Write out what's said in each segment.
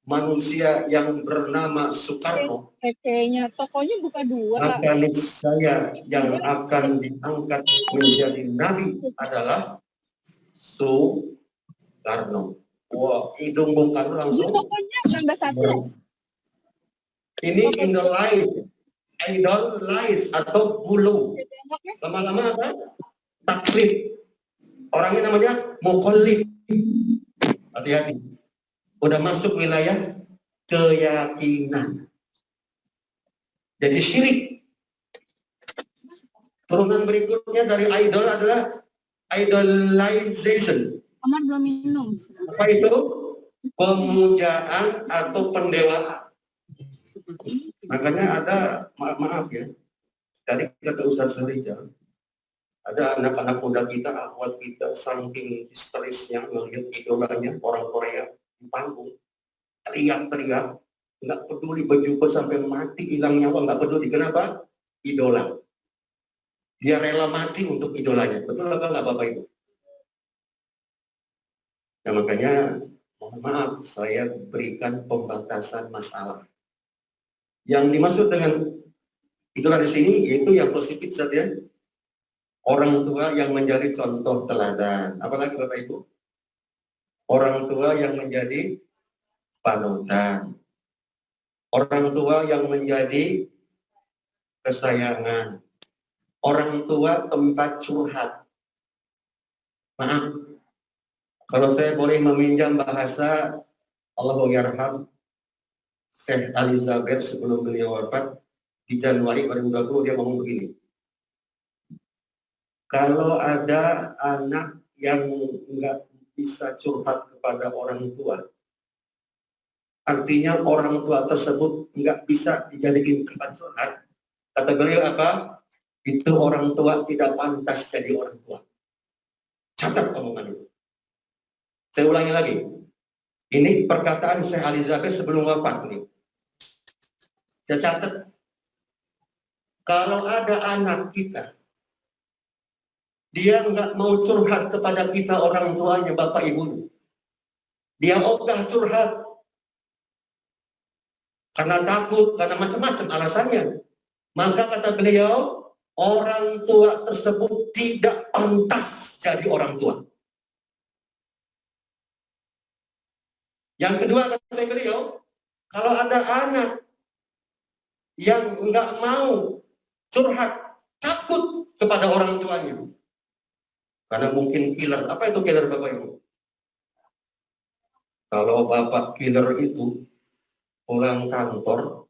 manusia yang bernama Soekarno, kayaknya tokonya buka dua. maka niscaya yang akan diangkat menjadi nabi adalah Soekarno. Wah, hidung Bung Karno langsung. Tokonya gambar satu. Ini idolize atau bulu. Lama-lama apa? Taklid. Orangnya namanya mukallid. Hati-hati. Udah masuk wilayah keyakinan. Jadi syirik. Turunan berikutnya dari idol adalah idolization. Amar belum minum. Apa itu? Pemujaan atau pendewaan. Makanya ada, maaf ya, tadi kata Ustaz Rizal, ada anak-anak muda kita, akhwat kita, saking histerisnya melihat idolanya orang Korea di panggung, teriak-teriak, nggak peduli berjubah sampai mati, hilang nyawa, nggak peduli. Kenapa? Idola. Dia rela mati untuk idolanya. Betul apa nggak Bapak Ibu? Nah makanya, mohon maaf, saya berikan pembatasan masalah. Yang dimaksud dengan idola di sini yaitu yang positif saja. Orang tua yang menjadi contoh teladan. Apalagi Bapak Ibu? Orang tua yang menjadi panutan. Orang tua yang menjadi kesayangan. Orang tua tempat curhat. Maaf, kalau saya boleh meminjam bahasa Allahu yarham Syekh Elizabeth sebelum beliau wafat di Januari 2020, dia ngomong begini. Kalau ada anak yang nggak bisa curhat kepada orang tua, artinya orang tua tersebut nggak bisa dijadikan tempat curhat. Kata beliau apa? Itu orang tua tidak pantas jadi orang tua. Catat omongan itu. Saya ulangi lagi. Ini perkataan Syekh Elizabeth sebelum wafat nih. Saya catat. Kalau ada anak kita, dia nggak mau curhat kepada kita orang tuanya, bapak ibunya. Dia ogah curhat. Karena takut, karena macam-macam alasannya. Maka kata beliau, orang tua tersebut tidak pantas jadi orang tua. Yang kedua kata beliau, kalau ada anak yang nggak mau curhat, takut kepada orang tuanya. Karena mungkin killer. Apa itu killer Bapak Ibu? Kalau Bapak killer itu pulang kantor,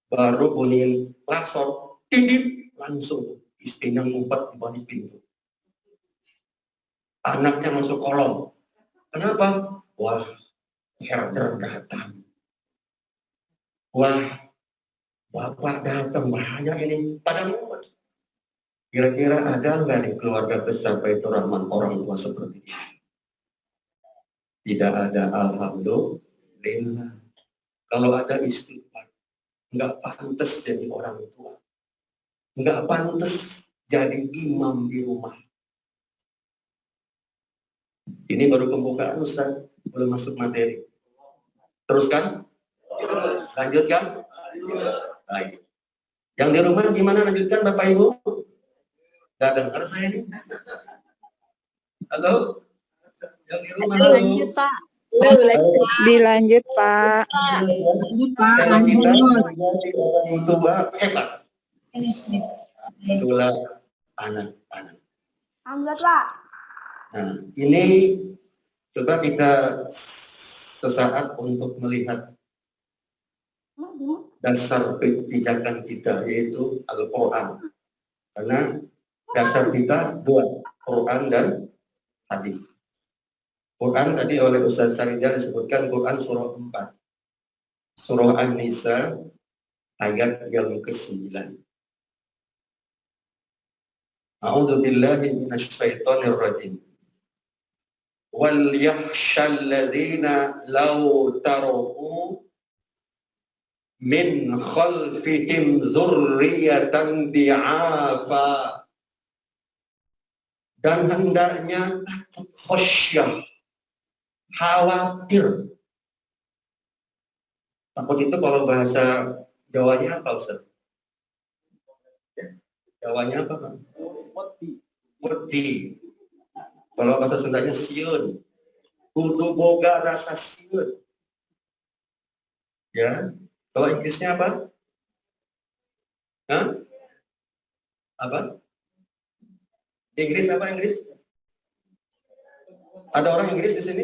baru bunyiin klakson, tindip, langsung istrinya ngumpet di balik pintu. Anaknya masuk kolong. Kenapa? Wah, herder datang. Wah, Bapak datang, bahaya ini. Pada ngumpet. Kira-kira ada nggak nih keluarga besar Baitur Rahman orang tua seperti ini? Tidak ada, alhamdulillah. Kalau ada istighfar, nggak pantas jadi orang tua. Nggak pantas jadi imam di rumah. Ini baru pembukaan Ustaz, belum masuk materi. Teruskan? Lanjutkan? Baik. Yang di rumah gimana lanjutkan Bapak Ibu? Gak dengar saya ini. Halo? Yang di rumah halo. Lanjut Pak. Dilanjut Pak. Tema kita menjadi orang tua hebat. Itulah anak-anak. Alhamdulillah Pak. Nah, ini coba kita sesaat untuk melihat dasar pijakan kita, yaitu Al-Quran. Karena dasar kita dua, Quran dan hadis. Quran tadi oleh Ustaz Sarijal disebutkan Quran surah 4. Surah An-Nisa ayat yang ke-9. A'udzu billahi minasy syaithanir rajim. Wal yakhshal ladzina law taraku min khalfihim dzurriyyatan di'afa. Dan hendaknya takut khasyah, khawatir Takut itu kalau bahasa Jawanya apa, Ustaz? Jawanya apa, Pak? Wedi. Kalau bahasa Sundanya siun. Kudu boga rasa siun. Ya. Kalau Inggrisnya apa? Hah? Apa? Inggris apa Inggris? Ada orang Inggris di sini?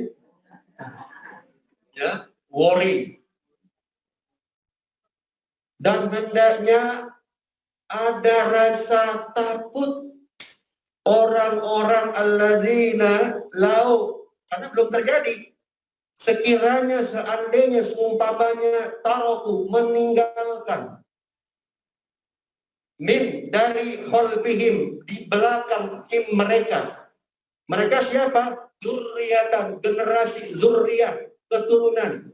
Ya, worry. Dan hendaknya ada rasa takut orang-orang alladzina lau, karena belum terjadi. Sekiranya, seandainya, seumpamanya taroku meninggalkan min dari khalbihim, di belakang kim mereka. Mereka siapa? Zurriyatan, generasi zurriyah, keturunan.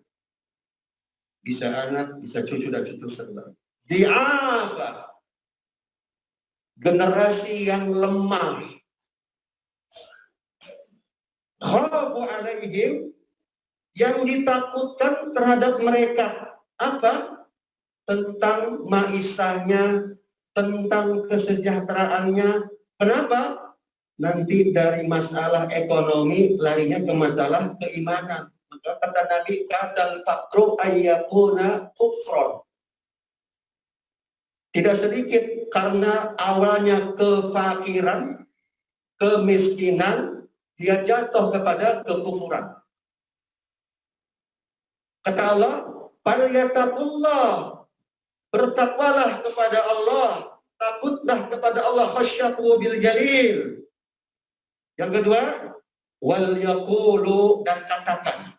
Bisa anak, bisa cucu dan cucu serta. Di'afa, generasi yang lemah. Khafu alaihim, yang ditakutkan terhadap mereka apa? Tentang maisahnya, tentang kesejahteraannya. Kenapa? Nanti dari masalah ekonomi larinya ke masalah keimanan. Maka kata Nabi, kadal fakru ayyakuna kufron. Tidak sedikit karena awalnya kefakiran, kemiskinan, dia jatuh kepada kekufuran. Kata Allah, "Falyattaqullah", bertakwalah kepada Allah, takutlah kepada Allah, khasyatu bil jalil. Yang kedua, wal yaqulu, dan katakan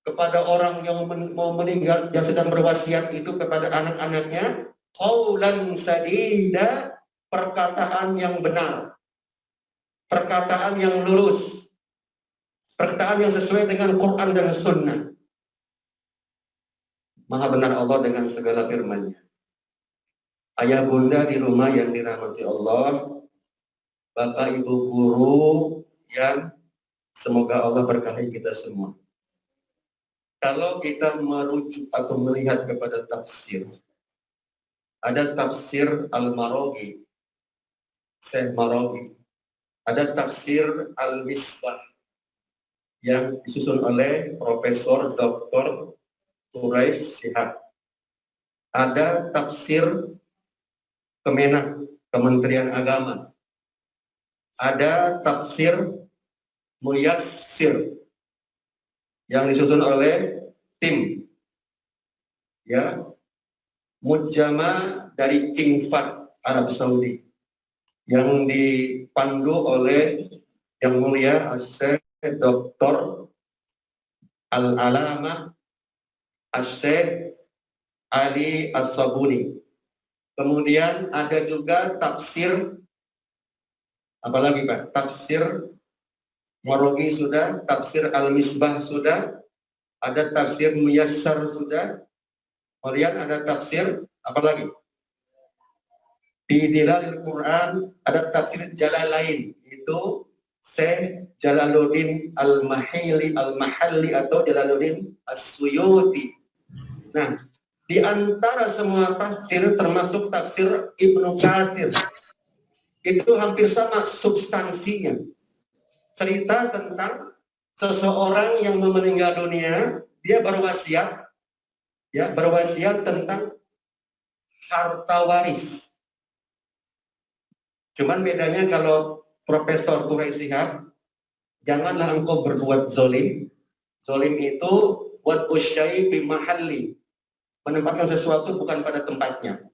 kepada orang yang mau meninggal, yang sedang berwasiat itu kepada anak-anaknya, qaulan sadida, perkataan yang benar, perkataan yang lurus, perkataan yang sesuai dengan Quran dan Sunnah. Maha benar Allah dengan segala firman-Nya. Ayah bunda di rumah yang dirahmati Allah, Bapak Ibu guru yang semoga Allah berkahi kita semua. Kalau kita merujuk atau melihat kepada tafsir, ada tafsir Al-Maraghi, Syekh Maraghi, ada tafsir Al-Misbah yang disusun oleh Profesor Dr. Quraish Shihab. Ada tafsir Kemenak, Kementerian Agama. Ada tafsir Muyassir yang disusun oleh tim ya Mujama dari King Fahd Arab Saudi yang dipandu oleh Yang Mulia Syekh Dr. Al-Alamah Syekh Ali As-Sabuni. Kemudian ada juga tafsir, apalagi Pak? Tafsir Maraghi sudah, tafsir Al-Misbah sudah, ada tafsir Muyassar sudah, kemudian ada tafsir, apalagi? Di Dilalil Quran ada tafsir Jalalain, itu Syekh Jalaluddin Al-Mahalli atau Jalaluddin As-Suyuti. Nah, di antara semua tafsir termasuk tafsir Ibnu Katsir, itu hampir sama substansinya. Cerita tentang seseorang yang meninggal dunia, dia berwasiat, ya berwasiat tentang harta waris. Cuman bedanya kalau Profesor Quraish Shihab, janganlah engkau berbuat zolim. Zolim itu buat usyai bimahalli, menempatkan sesuatu bukan pada tempatnya.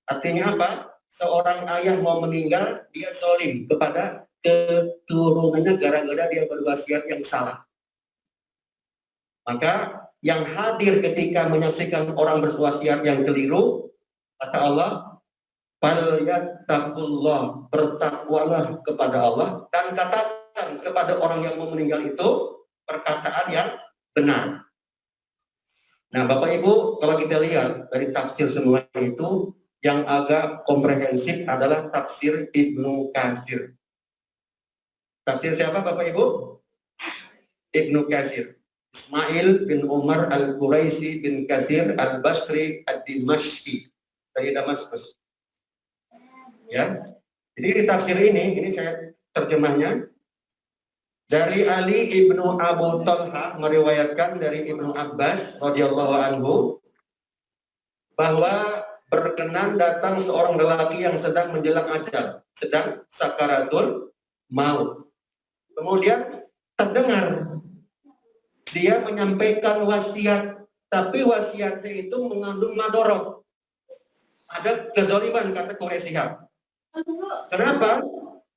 Artinya apa? Seorang ayah mau meninggal, dia zolim kepada keturunannya gara-gara dia berwasiat yang salah. Maka yang hadir ketika menyaksikan orang berwasiat yang keliru, kata Allah, falyattaqullah, bertakwalah kepada Allah, dan katakan kepada orang yang mau meninggal itu perkataan yang benar. Nah, Bapak Ibu, kalau kita lihat dari tafsir semua itu, yang agak komprehensif adalah tafsir Ibnu Katsir. Tafsir siapa Bapak Ibu? Ibnu Katsir. Ismail bin Umar al-Quraisi bin Kathir al-Basri ad-Dimashqi dari Damaskus. Ya, jadi di tafsir ini saya terjemahnya dari Ali ibnu Abu Talha meriwayatkan dari Ibnu Abbas radhiyallahu anhu bahwa berkenan datang seorang lelaki yang sedang menjelang ajal, sedang sakaratul maut. Kemudian terdengar dia menyampaikan wasiat, tapi wasiatnya itu mengandung madorot. Ada kezaliman, kata Quraisy. Kenapa?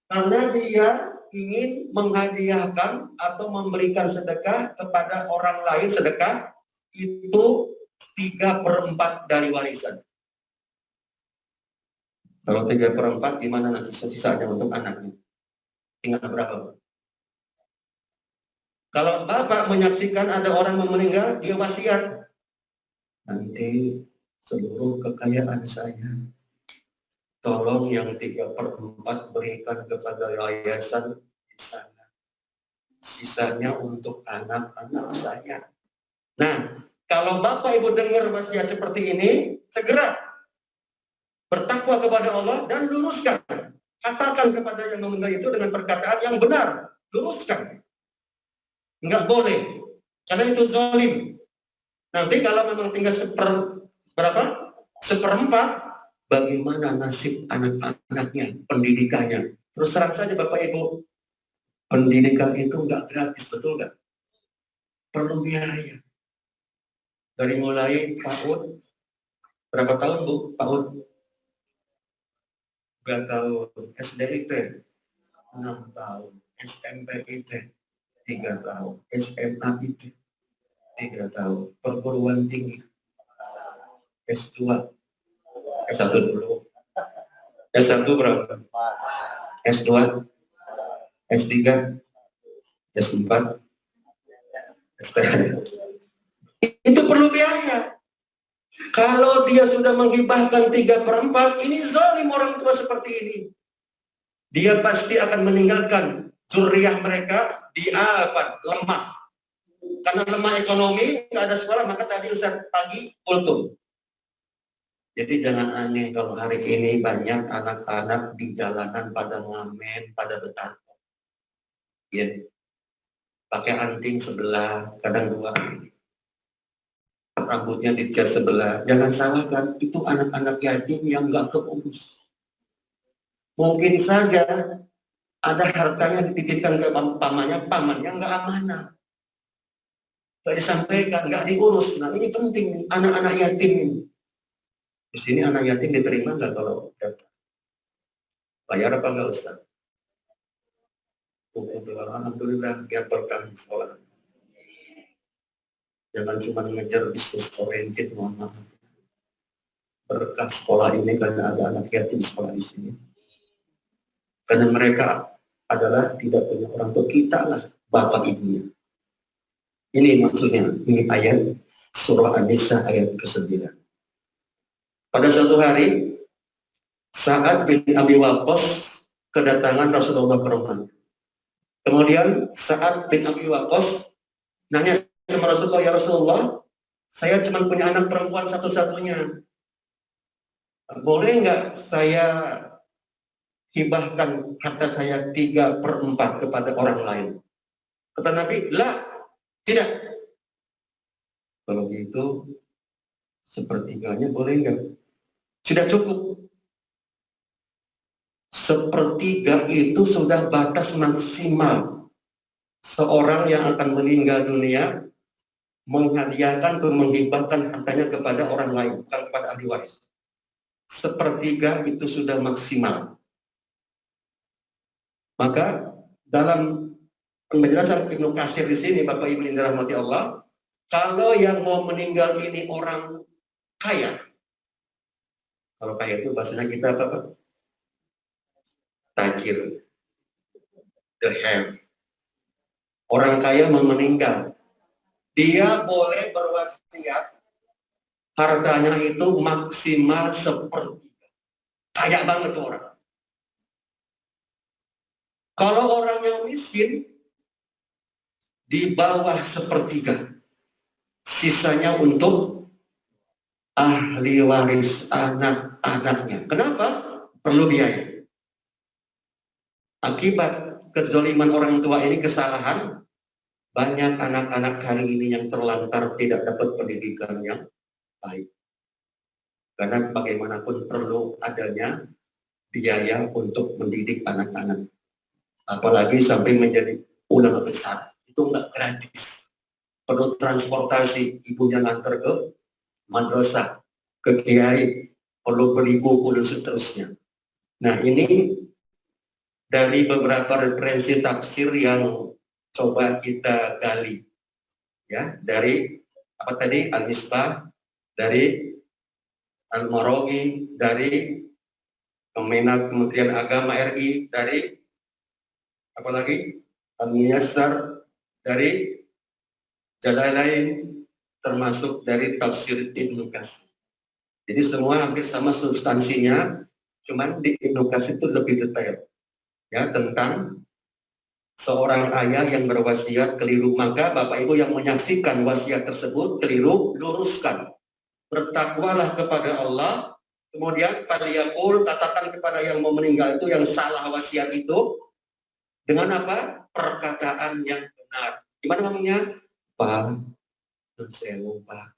Karena dia ingin menghadiahkan atau memberikan sedekah kepada orang lain, sedekah itu 3/4 dari warisan. Kalau 3/4, gimana nanti sisanya untuk anaknya? Tinggal berapa? Kalau bapak menyaksikan ada orang yang meninggal, dia wasiat. Nanti seluruh kekayaan saya, tolong yang 3/4 berikan kepada yayasan di sana. Sisanya untuk anak-anak saya. Nah, kalau bapak ibu dengar wasiat seperti ini, segera bertakwa kepada Allah dan luruskan. Katakan kepada yang meninggal itu dengan perkataan yang benar. Luruskan. Enggak boleh, karena itu zalim. Nanti kalau memang tinggal 1/4, bagaimana nasib anak-anaknya, pendidikannya? Terus terang saja Bapak Ibu, pendidikan itu enggak gratis, betul enggak? Perlu biaya. Dari mulai PAUD, berapa tahun Bu PAUD? 3 tahun, SDIT 6 tahun, SMP IT 3 tahun, SMA itu 3 tahun, perguruan tinggi S2, S1 dulu, S1 berapa? S2, S3, S4, S3. Itu perlu biaya. Kalau dia sudah menghibahkan 3/4, ini zalim orang tua seperti ini. Dia pasti akan meninggalkan zuriyah mereka lemah. Karena lemah ekonomi, nggak ada sekolah, maka tadi Ustaz pagi kultum. Jadi jangan aneh kalau hari ini banyak anak-anak di jalanan pada ngamen, pada bertato. Ya. Pakai anting sebelah, kadang 2. Rambutnya dicat sebelah. Jangan salahkan, itu anak-anak yatim yang nggak keurus. Mungkin saja ada hartanya dititipkan ke pamannya nggak amanah. Nggak disampaikan, nggak diurus. Nah ini penting nih, anak-anak yatim ini. Di sini anak yatim diterima nggak kalau daftar? Bayar apa nggak Ustaz? Alhamdulillah, biar berkah sekolah. Jangan cuma ngejar bisnis oriented, mohon maaf. Berkah sekolah ini karena ada anak yatim sekolah di sini. Karena mereka adalah tidak punya orang tua, kita lah bapak ibunya. Ini maksudnya, ini ayat surah An-Nisa ayat ke-9. Pada suatu hari, Sa'ad bin Abi Waqqas kedatangan Rasulullah ke rumah. Kemudian Sa'ad bin Abi Waqqas nanya sama Rasulullah, ya Rasulullah, saya cuma punya anak perempuan satu-satunya. Boleh nggak saya hibahkan harta saya 3/4 kepada orang lain? Kata Nabi, lah, tidak. Kalau gitu, sepertiganya boleh nggak? Sudah cukup. Sepertiga itu sudah batas maksimal seorang yang akan meninggal dunia menghadiahkan atau menghibahkan hartanya kepada orang lain, bukan kepada ahli waris. Sepertiga itu sudah maksimal. Maka dalam penjelasan Ibnu Katsir di sini, Bapak Ibu yang dirahmati Allah, kalau yang mau meninggal ini orang kaya, kalau kaya itu bahasanya kita apa Pak? Tajir, the have. Orang kaya mau meninggal, dia boleh berwasiat hartanya itu maksimal sepertiga. Kaya banget orang. Kalau orang yang miskin, di bawah sepertiga. Sisanya untuk ahli waris anak-anaknya. Kenapa? Perlu biaya. Akibat kezaliman orang tua ini, kesalahan, banyak anak-anak hari ini yang terlantar tidak dapat pendidikan yang baik. Karena bagaimanapun perlu adanya biaya untuk mendidik anak-anak. Apalagi sampai menjadi ulama besar. Itu enggak gratis. Perlu transportasi, ibunya nganter ke madrasah, ke kiai, perlu beli buku dan seterusnya. Nah, ini dari beberapa referensi tafsir yang coba kita gali, ya, dari apa tadi, Al-Misbah, dari Al-Maraghi, dari Kementerian Agama RI, dari apa lagi, Al-Muyassar, dari Jalalain, termasuk dari tafsir Ibnu Katsir. Jadi semua hampir sama substansinya, cuman di Ibnu Katsir itu lebih detail, ya, tentang seorang ayah yang berwasiat keliru. Maka Bapak Ibu yang menyaksikan wasiat tersebut keliru, luruskan. Bertakwalah kepada Allah. Kemudian faliyaqul, katakan kepada yang mau meninggal itu yang salah wasiat itu dengan apa? Perkataan yang benar. Gimana namanya? Pak, saya lupa.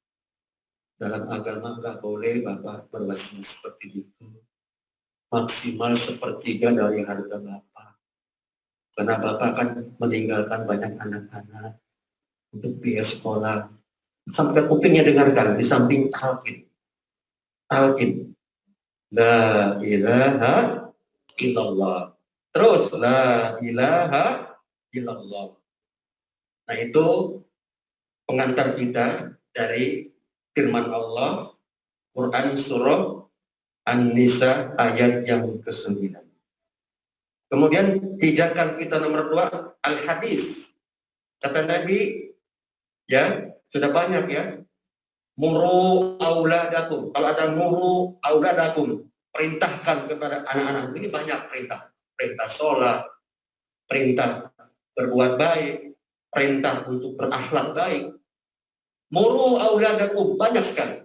Dalam agama nggak boleh Bapak berwasiat seperti itu. Maksimal sepertiga dari harta Bapak. Karena Bapak akan meninggalkan banyak anak-anak untuk biaya sekolah. Sampai kupingnya dengarkan di samping talqin. Talqin. La ilaha illallah. Terus la ilaha illallah. Nah, itu pengantar kita dari firman Allah, Quran surah An-Nisa ayat yang ke-9. Kemudian pijakan kita nomor 2, al-hadis. Kata Nabi, ya, sudah banyak ya. Muru auladakum. Kalau ada muru auladakum, perintahkan kepada anak-anak. Ini banyak perintah. Perintah sholat, perintah berbuat baik, perintah untuk berakhlak baik. Muru auladakum, banyak sekali.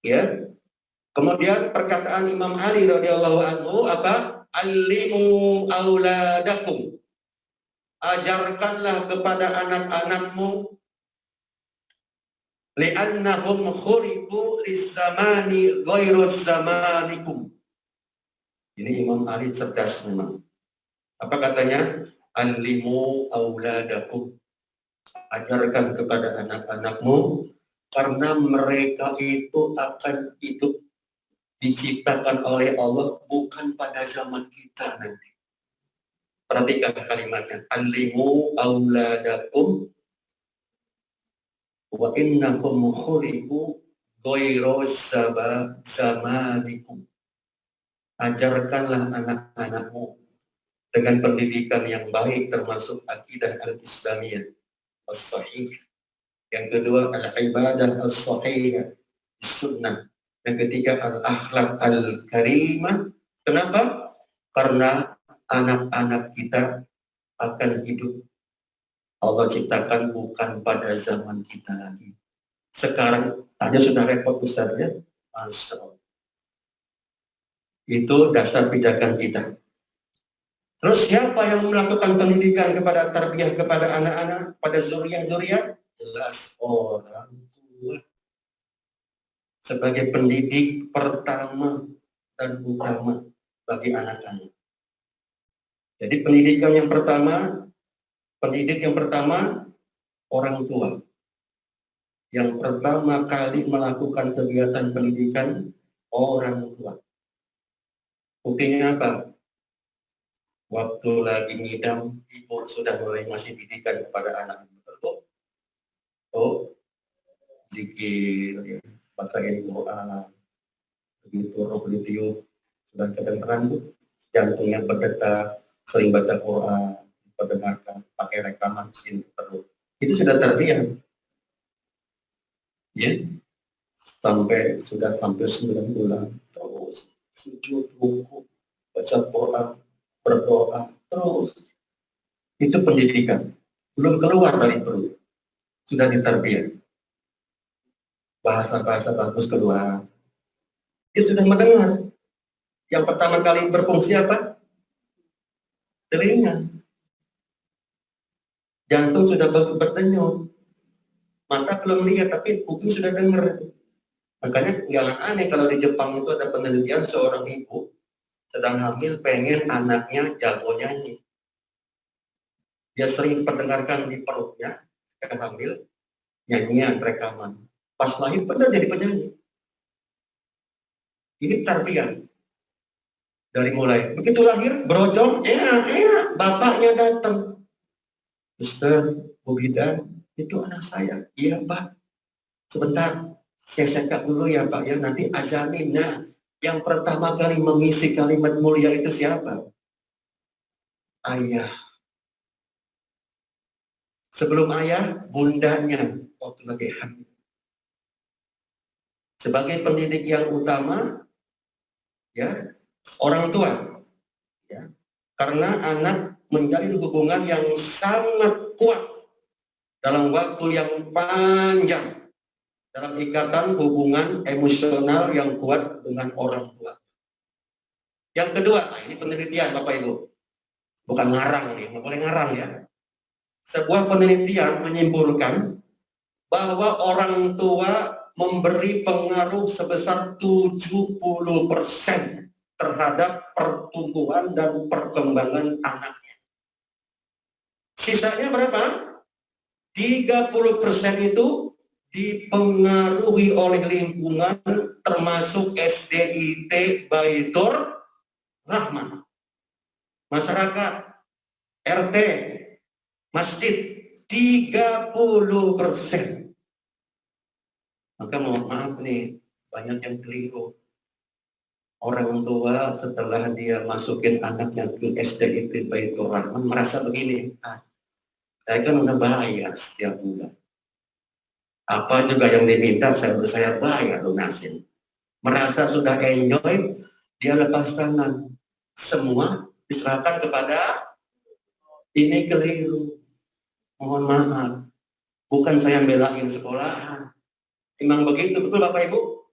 Ya. Kemudian perkataan Imam Ali radhiyallahu anhu apa? Allimu auladakum. Ajarkanlah kepada anak-anakmu li'annahum khuliqu lizzamani ghairu zamanikum. Ini Imam Ali cerdas memang. Apa katanya? Allimu auladakum. Ajarkan kepada anak-anakmu karena mereka itu akan hidup diciptakan oleh Allah bukan pada zaman kita nanti. Perhatikan kalimatnya. Allimu auladakum wa innahum khuliqu ghairu zamanikum. Ajarkanlah anak-anakmu dengan pendidikan yang baik, termasuk akidah al-islamiyah as-sahih. Yang kedua, al-ibadah as-sahihah, sunnah. Yang ketiga, al-akhlak al-karimah. Kenapa? Karena anak-anak kita akan hidup Allah ciptakan bukan pada zaman kita lagi. Sekarang aja sudah repot besarnya. Masya Allah. Itu dasar pijakan kita. Terus siapa yang melakukan pendidikan kepada tarbiyah kepada anak-anak, pada zuriat-zuriat? Jelas orang tua. Sebagai pendidik pertama dan utama bagi anak-anak. Jadi pendidik yang pertama orang tua. Yang pertama kali melakukan kegiatan pendidikan orang tua. Buktinya apa? Waktu lagi ngidam, ibu sudah mulai ngasih didikan kepada anak. Oh, zikir, ya, bacain Quran, begitu roh beliau sudah kedengeran tuh, jantungnya berdetak, sering baca Quran, mendengarkan, pakai rekaman sini perlu. Itu sudah terdiam, ya, sampai sudah hampir 9 bulan terus sujud, ruku, baca Quran, berdoa terus. Itu pendidikan. belum keluar dari perut, sudah ditarbiyah. Bahasa-bahasa bagus keluar. Dia sudah mendengar. Yang pertama kali berfungsi apa? Telinga. Jantung sudah berdenyut. Mata belum lihat, tapi kuping sudah dengar. Makanya nggak aneh kalau di Jepang itu ada penelitian seorang ibu sedang hamil pengen anaknya jago nyanyi. Dia sering mendengarkan di perutnya yang hamil nyanyian rekaman. Pas lahir benar jadi penyanyi. Ini tarbiyah. Dari mulai begitu lahir brojol, enak, bapaknya datang. Mister, Bu Bidan, itu anak saya. Iya Pak. Sebentar, saya sekak dulu ya Pak ya, nanti azanin. Nah, yang pertama kali mengisi kalimat mulia itu siapa? Ayah. Sebelum ayah, bundanya waktu lagi hamil. Sebagai pendidik yang utama, ya, orang tua. Ya, karena anak menjalin hubungan yang sangat kuat dalam waktu yang panjang dalam ikatan hubungan emosional yang kuat dengan orang tua. Yang kedua, ini penelitian Bapak Ibu, bukan ngarang nih, nggak boleh ngarang ya. Sebuah penelitian menyimpulkan bahwa orang tua memberi pengaruh sebesar 70% terhadap pertumbuhan dan perkembangan anaknya. Sisanya berapa? 30% itu dipengaruhi oleh lingkungan termasuk SDIT Baitur Rahman. Masyarakat, RT, masjid, 30%. Maka mohon maaf nih, banyak yang keliru. Orang tua setelah dia masukin anaknya ke SDIT Baitur Rahman merasa begini, saya kan udah bayar setiap bulan. Apa juga yang diminta saya bayar lunasin. Merasa sudah enjoy, dia lepas tangan. Semua diserahkan kepada ini keliru. Mohon maaf. Bukan saya belain sekolahan. Memang begitu, betul Bapak Ibu?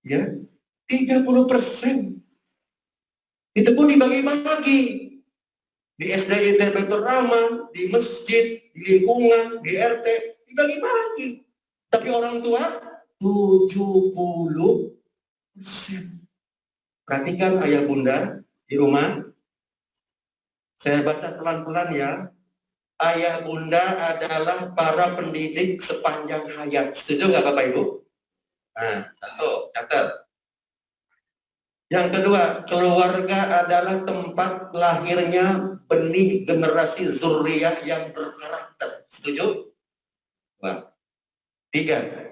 Ya, 30%. Itu pun dibagi-bagi. Di SDIT Baitur Rahman, di masjid, di lingkungan, di RT, dibagi-bagi. Tapi orang tua 70%. Perhatikan ayah bunda di rumah. Saya baca pelan-pelan ya. Ayah bunda adalah para pendidik sepanjang hayat. Setuju nggak Bapak Ibu? Nah, satu, catat. Yang kedua, keluarga adalah tempat lahirnya benih generasi zuriyah yang berkarakter. Setuju? Wah. 3.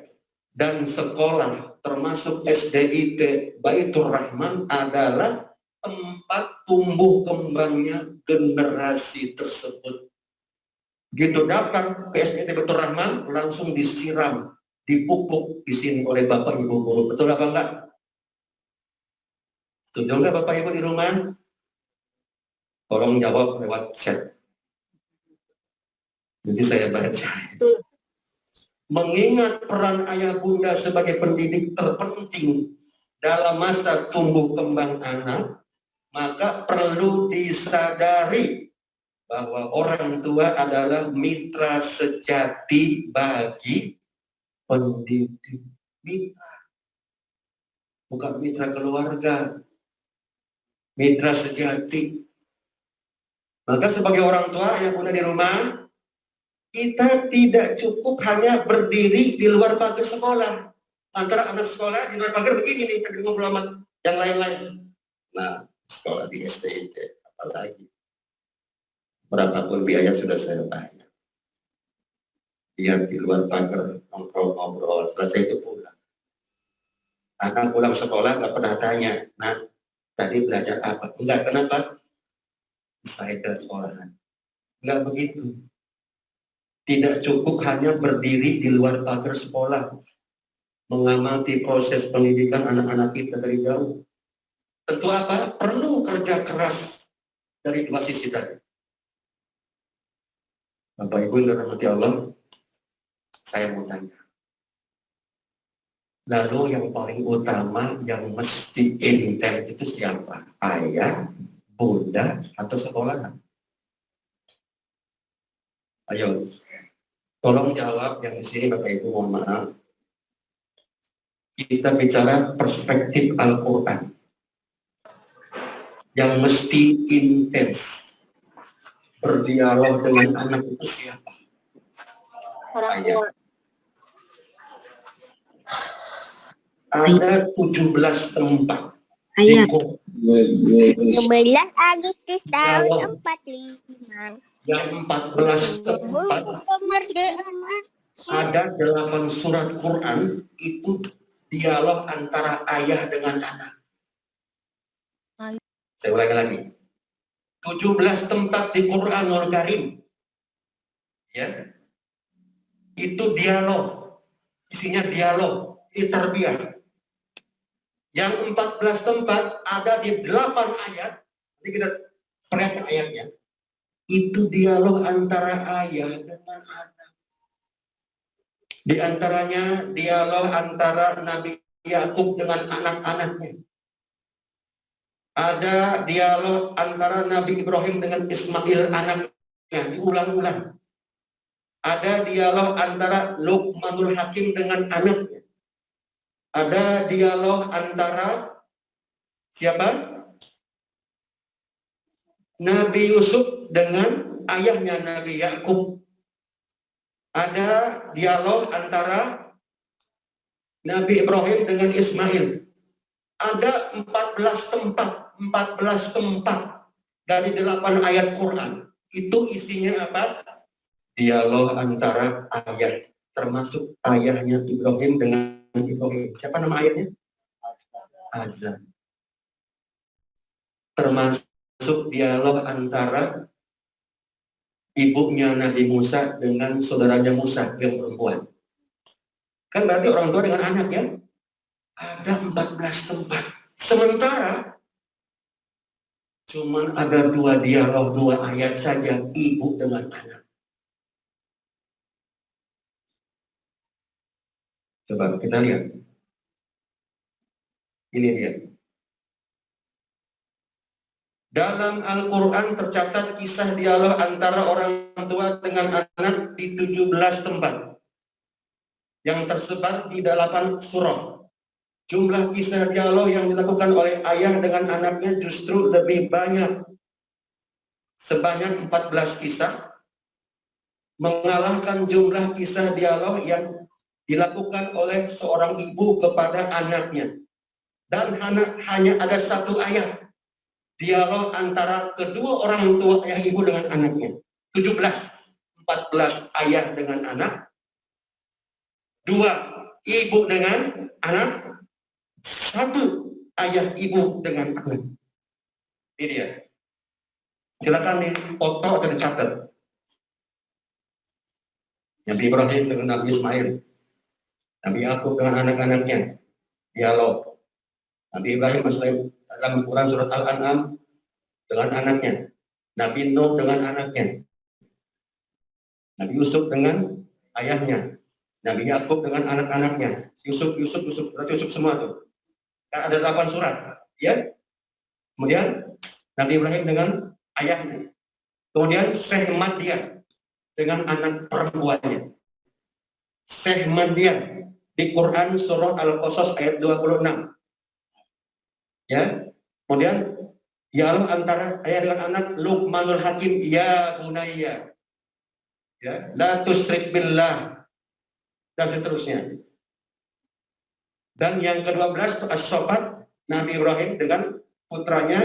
Dan sekolah termasuk SDIT Baitur Rahman adalah tempat tumbuh kembangnya generasi tersebut. Gitu daftar ke SDIT Baitur Rahman langsung disiram, dipupuk di sini oleh Bapak Ibu guru. Betul apa enggak? Setuju nggak Bapak Ibu di rumah? Tolong jawab lewat chat. Jadi saya baca. Mengingat peran ayah bunda sebagai pendidik terpenting dalam masa tumbuh kembang anak, maka perlu disadari bahwa orang tua adalah mitra sejati bagi pendidik. Mitra. Bukan mitra keluarga. Mitra sejati. Maka sebagai orang tua yang punya di rumah, kita tidak cukup hanya berdiri di luar pagar sekolah. Antara anak sekolah di luar pagar begini nih, ngobrol sama yang lain-lain. Nah, sekolah di SDIT, apalagi. Berapapun biaya sudah saya bayar. Lihat di luar pagar, ngobrol-ngobrol, selesai itu pulang. Anak pulang sekolah nggak pernah tanya, nah, tadi belajar apa? Enggak, kenapa? Saya ke sekolahan. Enggak begitu. Tidak cukup hanya berdiri di luar pagar sekolah. Mengamati proses pendidikan anak-anak kita dari jauh. Tentu apa? Perlu kerja keras dari dua sisi tadi. Bapak Ibu yang dirahmati Allah, saya mau tanya. Lalu yang paling utama yang mesti intent itu siapa? Ayah, bunda, atau sekolah? Ayo, tolong jawab yang di sini Bapak Ibu, mohon maaf. Kita bicara perspektif Al-Quran. Yang mesti intens berdialog dengan anak itu siapa? Ayah. Ada 17 tempat. Ayah. 11 Agustus tahun 45. Yang 14 tempat Kemerdekaan. ada 8 surat Quran itu dialog antara ayah dengan anak. Saya ulangi lagi. 17 tempat di Quranul Karim. Ya. Itu dialog. Isinya dialog, ini tarbiyah. Yang 14 tempat ada di 8 ayat. Ini kita perhatikan ayatnya. Itu dialog antara ayah dengan anak. Di antaranya dialog antara Nabi Yakub dengan anak-anaknya. Ada dialog antara Nabi Ibrahim dengan Ismail anaknya, diulang-ulang. Ada dialog antara Luqmanul Hakim dengan anaknya. Ada dialog antara siapa? Nabi Yusuf dengan ayahnya Nabi Yakub. Ada dialog antara Nabi Ibrahim dengan Ismail. Ada 14 tempat dari 8 ayat Quran. Itu isinya apa? Dialog antara ayat, termasuk ayahnya Ibrahim dengan Ibrahim. Siapa nama ayatnya? Azan. Termasuk dialog antara ibunya Nabi Musa dengan saudaranya Musa yang perempuan. Kan berarti orang tua dengan anak ya? Ada 14 tempat. Sementara cuman ada 2 dialog, 2 ayat saja, ibu dengan anak. Coba kita lihat. Ini dia. Dalam Al-Quran tercatat kisah dialog antara orang tua dengan anak di 17 tempat. Yang tersebar di 8 surah. Jumlah kisah dialog yang dilakukan oleh ayah dengan anaknya justru lebih banyak. Sebanyak 14 kisah. Mengalahkan jumlah kisah dialog yang dilakukan oleh seorang ibu kepada anaknya. Dan hanya ada 1 ayat dialog antara kedua orang tua ayah ibu dengan anaknya. 17, 14 ayah dengan anak, 2 ibu dengan anak, 1 ayah ibu dengan anak. Ini dia. Silakan dipoto atau dicatat. Nabi Ibrahim dengan Nabi Ismail. Nabi Yakub dengan anak-anaknya, dialog. Nabi Ibrahim dalam Quran surat Al-An'am dengan anaknya. Nabi Nuh dengan anaknya. Nabi Yusuf dengan ayahnya. Nabi Yakub dengan anak-anaknya. Yusuf semua tuh. Kan ada 8 surat, ya. Kemudian Nabi Ibrahim dengan ayahnya. Kemudian Syekh Madian dengan anak perempuannya. Syekh Madian di Quran surah Al-Qasas ayat 26. Ya. Kemudian dialog antara ayah dengan anak, Luqmanul Hakim, ya bunayya. Ya, la tusyrik billah. Dan seterusnya. Dan yang ke-12 As-Sofat, Nabi Ibrahim dengan putranya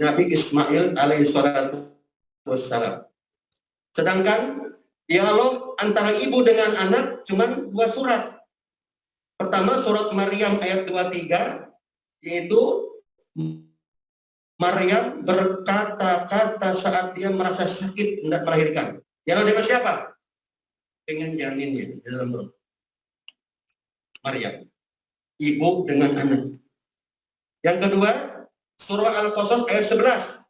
Nabi Ismail alaihi salatu wassalam. Sedangkan dialog antara ibu dengan anak cuma 2 surat. Pertama surat Maryam ayat 23, yaitu Maryam berkata-kata saat dia merasa sakit hendak melahirkan. Dialog dengan siapa? Dengan janinnya di dalam perut. Maryam. Ibu dengan anak. Yang kedua, surah Al-Qasas ayat 11.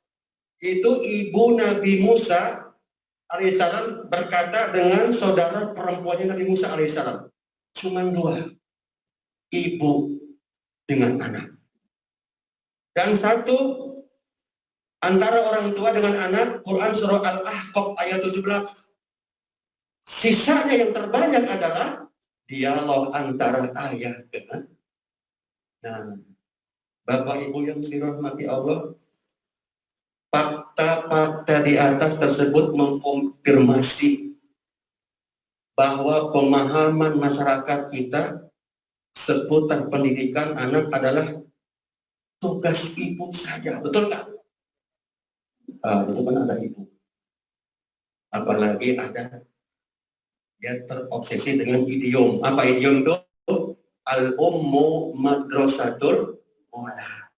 Itu ibu Nabi Musa alaihissalam berkata dengan saudara perempuannya Nabi Musa alaihissalam. Cuma dua, ibu dengan anak. Dan satu, antara orang tua dengan anak, Quran surah Al-Ahqaf ayat 17. Sisanya yang terbanyak adalah dialog antara ayah dengan anak. Bapak Ibu yang dirahmati Allah, fakta-fakta di atas tersebut mengkonfirmasi bahwa pemahaman masyarakat kita seputar pendidikan anak adalah tugas ibu saja, betul tak? Itu kan ada ibu. Apalagi ada dia terobsesi dengan idiom. Apa idiom itu? Al-ummu madrasatul ula.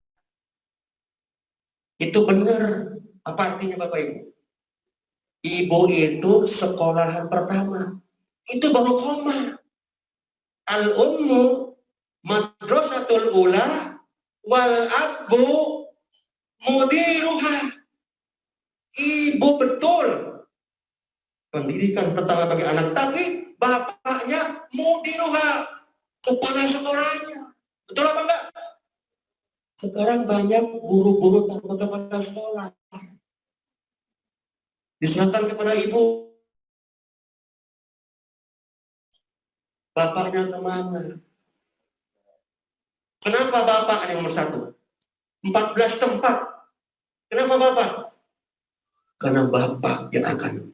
Itu benar. Apa artinya Bapak Ibu? Ibu itu sekolahan pertama. Itu baru koma. Al-ummu madrasatul ula wal abu mudiruha. Ibu betul pendidikan pertama bagi anak, tapi bapaknya mudiruha, kepala sekolahnya. Betul apa enggak? Sekarang banyak guru-guru tanpa kepala sekolah. Diserahkan kepada ibu. Bapaknya kemana? Kenapa bapak yang nomor 1? 14 tempat. Kenapa bapak? Karena bapak yang akan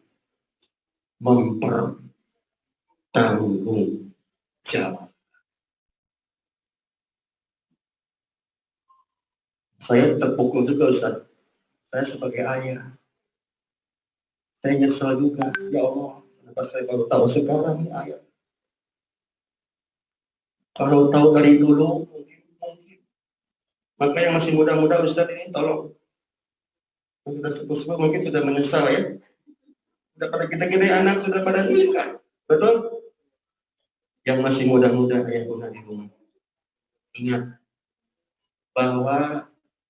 mempertanggung jawab. Saya terpukul juga Ustaz. Saya sebagai ayah. Saya nyesal juga. Ya Allah, kenapa saya baru tahu sekarang nih ayah. Kalau tahu dari dulu, mungkin. Maka yang masih muda-muda Ustaz ini tolong. Yang sudah sepuh-sepuh mungkin sudah menyesal ya. Sudah pada kita-kita anak, sudah pada nikah. Betul? Yang masih muda-muda ayah bunda di rumah. Ingat bahwa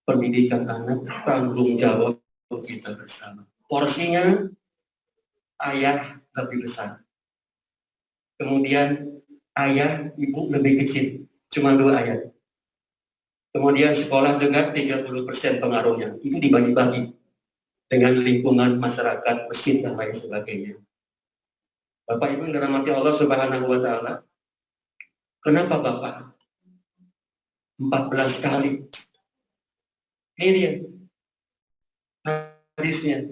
pendidikan anak tanggung jawab kita bersama. Porsinya ayah lebih besar. Kemudian ayah, ibu lebih kecil. Cuma 2 ayat. Kemudian sekolah juga 30% pengaruhnya. Itu dibagi-bagi dengan lingkungan masyarakat, masjid dan lain sebagainya. Bapak Ibu yang dirahmati Allah Subhanahu wa taala. Kenapa Bapak 14 kali? Ini dia hadisnya.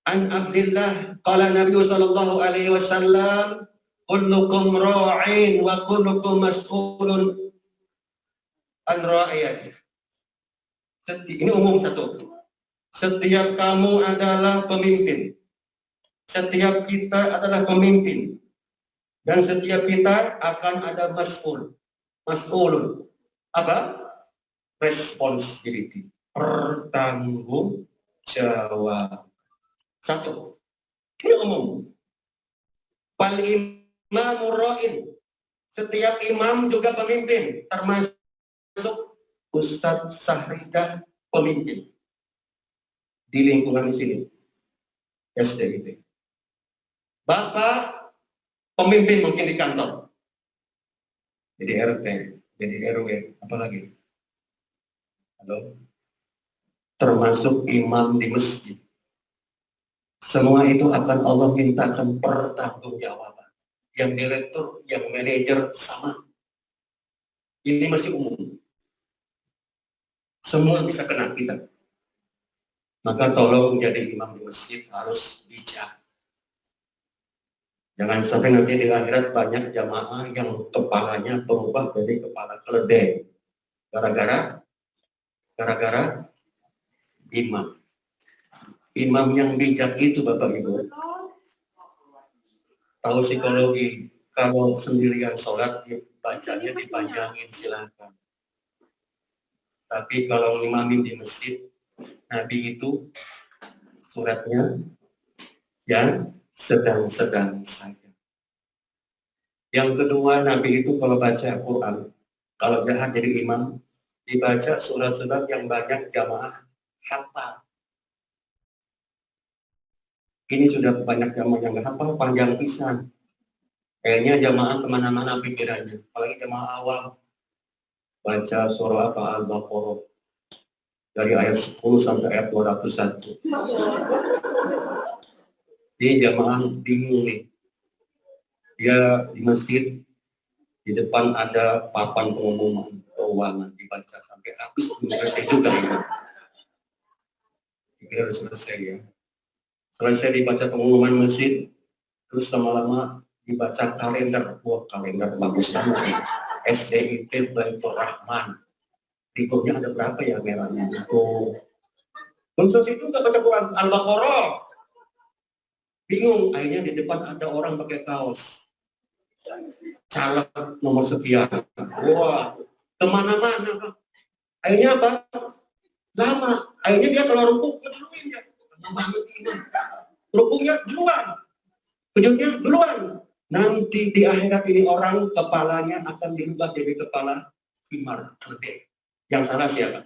An Abdullah qala Nabi sallallahu alaihi wasallam, kullukum ra'in wa kullukum mas'ulun an ra'iyati. Ini umum satu. Setiap kamu adalah pemimpin. Setiap kita adalah pemimpin. Dan setiap kita akan ada mas'ul. Mas'ulun. Apa? Responsibility. Pertanggung jawab. Satu. Ini umum. Wal imamu ra'in. Setiap imam juga pemimpin. Termasuk Ustadz Sahridah pemimpin. Di lingkungan di sini. SDIT. Bapak pemimpin mungkin di kantor. Jadi RT, jadi RW, apalagi? Halo? Termasuk imam di masjid. Semua itu akan Allah mintakan pertanggungjawaban. Yang direktur, yang manajer sama. Ini masih umum. Semua bisa kena kita. Maka tolong jadi imam di masjid harus bijak. Jangan sampai nanti di akhirat banyak jamaah yang kepalanya berubah jadi kepala keledai. Gara-gara imam. Imam yang bijak itu Bapak Ibu. Tahu psikologi. Kalau sendirian sholat bacanya dipanjangin silakan. Tapi kalau imamin di masjid, Nabi itu suratnya yang sedang-sedang saja. Yang kedua, Nabi itu kalau baca Quran, kalau jahat jadi imam, dibaca surat-surat yang banyak jamaah hafal. Ini sudah banyak jamaah yang nggak hafal, panjang pisan. Kayaknya jamaah kemana-mana pikirannya. Apalagi jamaah awal. Baca surah apa Al-Baqarah. Dari ayat 10 sampai ayat 201. Ini jamaah bingung nih. Dia di masjid, di depan ada papan pengumuman keuangan dibaca sampai habis, belum selesai juga ini. Kira harus selesai ya. Selesai dibaca pengumuman masjid, terus lama-lama dibaca kalender. Wah, kalender bagus banget. SDIT Baitur Rahman. Berikutnya ada berapa ya merahnya? Itu. Terus itu nggak baca Quran Al-Baqarah. Bingung, akhirnya di depan ada orang pakai kaos. Caleg nomor sekian. Wah, kemana-mana. Akhirnya apa? Lama. Akhirnya dia keluar rukuk, duluin ya. Rukuknya duluan. Sujudnya duluan. Nanti di akhirat ini orang kepalanya akan dirubah jadi kepala himar. Yang salah siapa?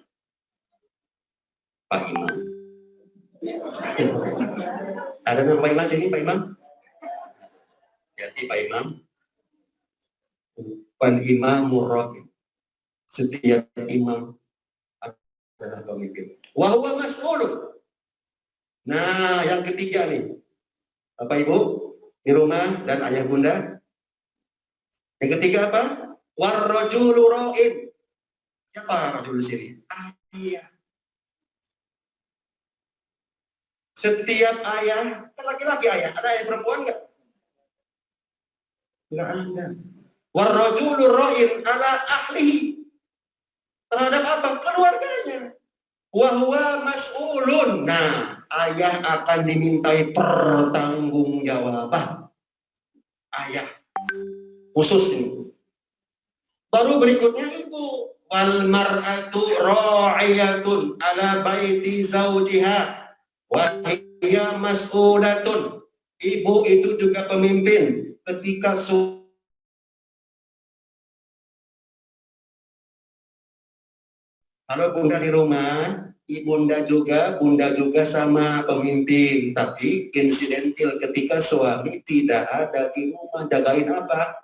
Pak Imam. Ada nama Pak Imam sini, Pak Imam? Jadi Pak Imam. Pan Imam Murraqib. Setiap imam adalah pemimpin. Wahwa mas'ulun. Nah, yang ketiga nih. Bapak Ibu di rumah dan ayah bunda. Yang ketiga apa? Warrajulu ra'in. Siapa rajul di sini? Ayah. Setiap ayah, kan laki-laki ayah. Ada ayah perempuan nggak? Nggak ada. Warrajulu ra'in ala ahlihi. Terhadap apa? Keluarganya. Wahwa mas'ulun. Nah, ayah akan dimintai pertanggungjawaban. Ayah. Khusus ini. Baru berikutnya ibu. Wal mar'atu ra'iyatun ala baiti zawjiha. Wa hiya mas'ulatun. Ibu itu juga pemimpin ketika kalau bunda di rumah, bunda juga sama pemimpin. Tapi insidentil ketika suami tidak ada di rumah, jagain apa?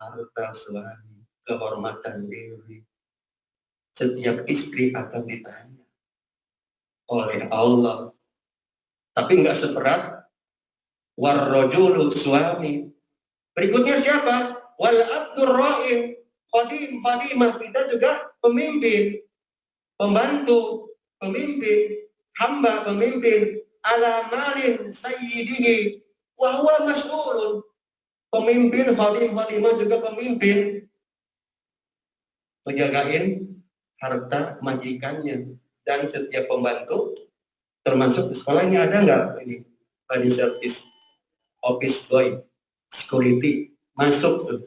Harta suami, kehormatan diri. Setiap istri akan ditanya oleh Allah. Tapi nggak seberat warrojulu suami. Berikutnya siapa? Wal abdur ra'in. Khadimah kita juga pemimpin, pembantu, pemimpin, hamba pemimpin, ala malin sayyidihi wa huwa mas'ulun. Pemimpin, khadimah juga pemimpin, menjagain harta majikannya. Dan setiap pembantu, termasuk di sekolah ini ada nggak ini body service, office boy, security, masuk tuh.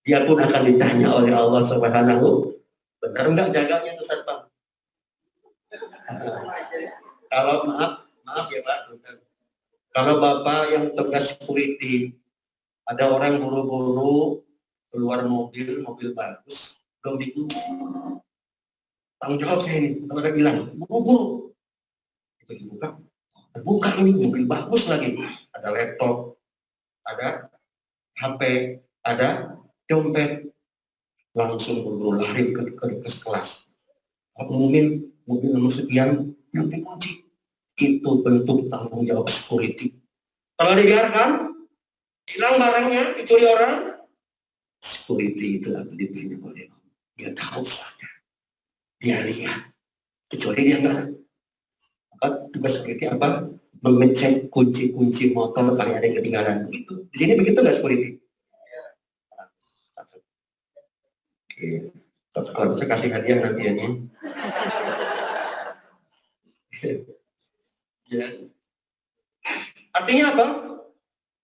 Dia pun akan ditanya oleh Allah Subhanahu, benar nggak jaganya tuh satpam? Kalau maaf ya Pak, kalau Bapak yang tugas security, ada orang buru-buru keluar mobil bagus, belum dikunci. Tanggung jawab saya ini, kalau ada hilang, buru-buru. Itu terbuka ini mobil bagus lagi, ada laptop, ada HP, ada dompet, langsung buru lari ke kelas. Mobil nomor sekian yang dikunci. Itu bentuk tanggung jawab security. Kalau dibiarkan hilang barangnya, dicuri orang, security itu akan ditanya oleh Allah. Dia tahu soalnya, dia lihat, kecuali dia nggak. Apa tugas security apa? Mengecek kunci motor kali ada yang ketinggalan. Begitu. Di sini begitu nggak security? Kalau bisa kasih hadiah nanti ya. Ya. Artinya apa?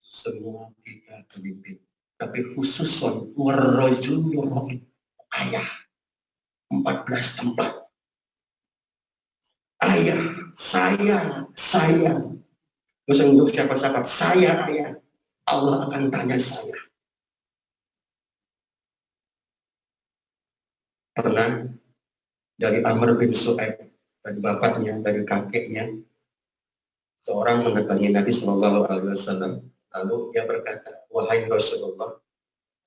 Semua kita pemimpin. Tapi khusus warrajulur ayah 14 tempat. Ayah, saya. Terus untuk siapa-siapa, saya ayah. Allah akan tanya saya. Pernah dari Amr bin Su'aib, dari bapaknya, dari kakeknya, Seorang mendatangi Nabi Shallallahu Alaihi Wasallam, lalu dia berkata, wahai Rasulullah,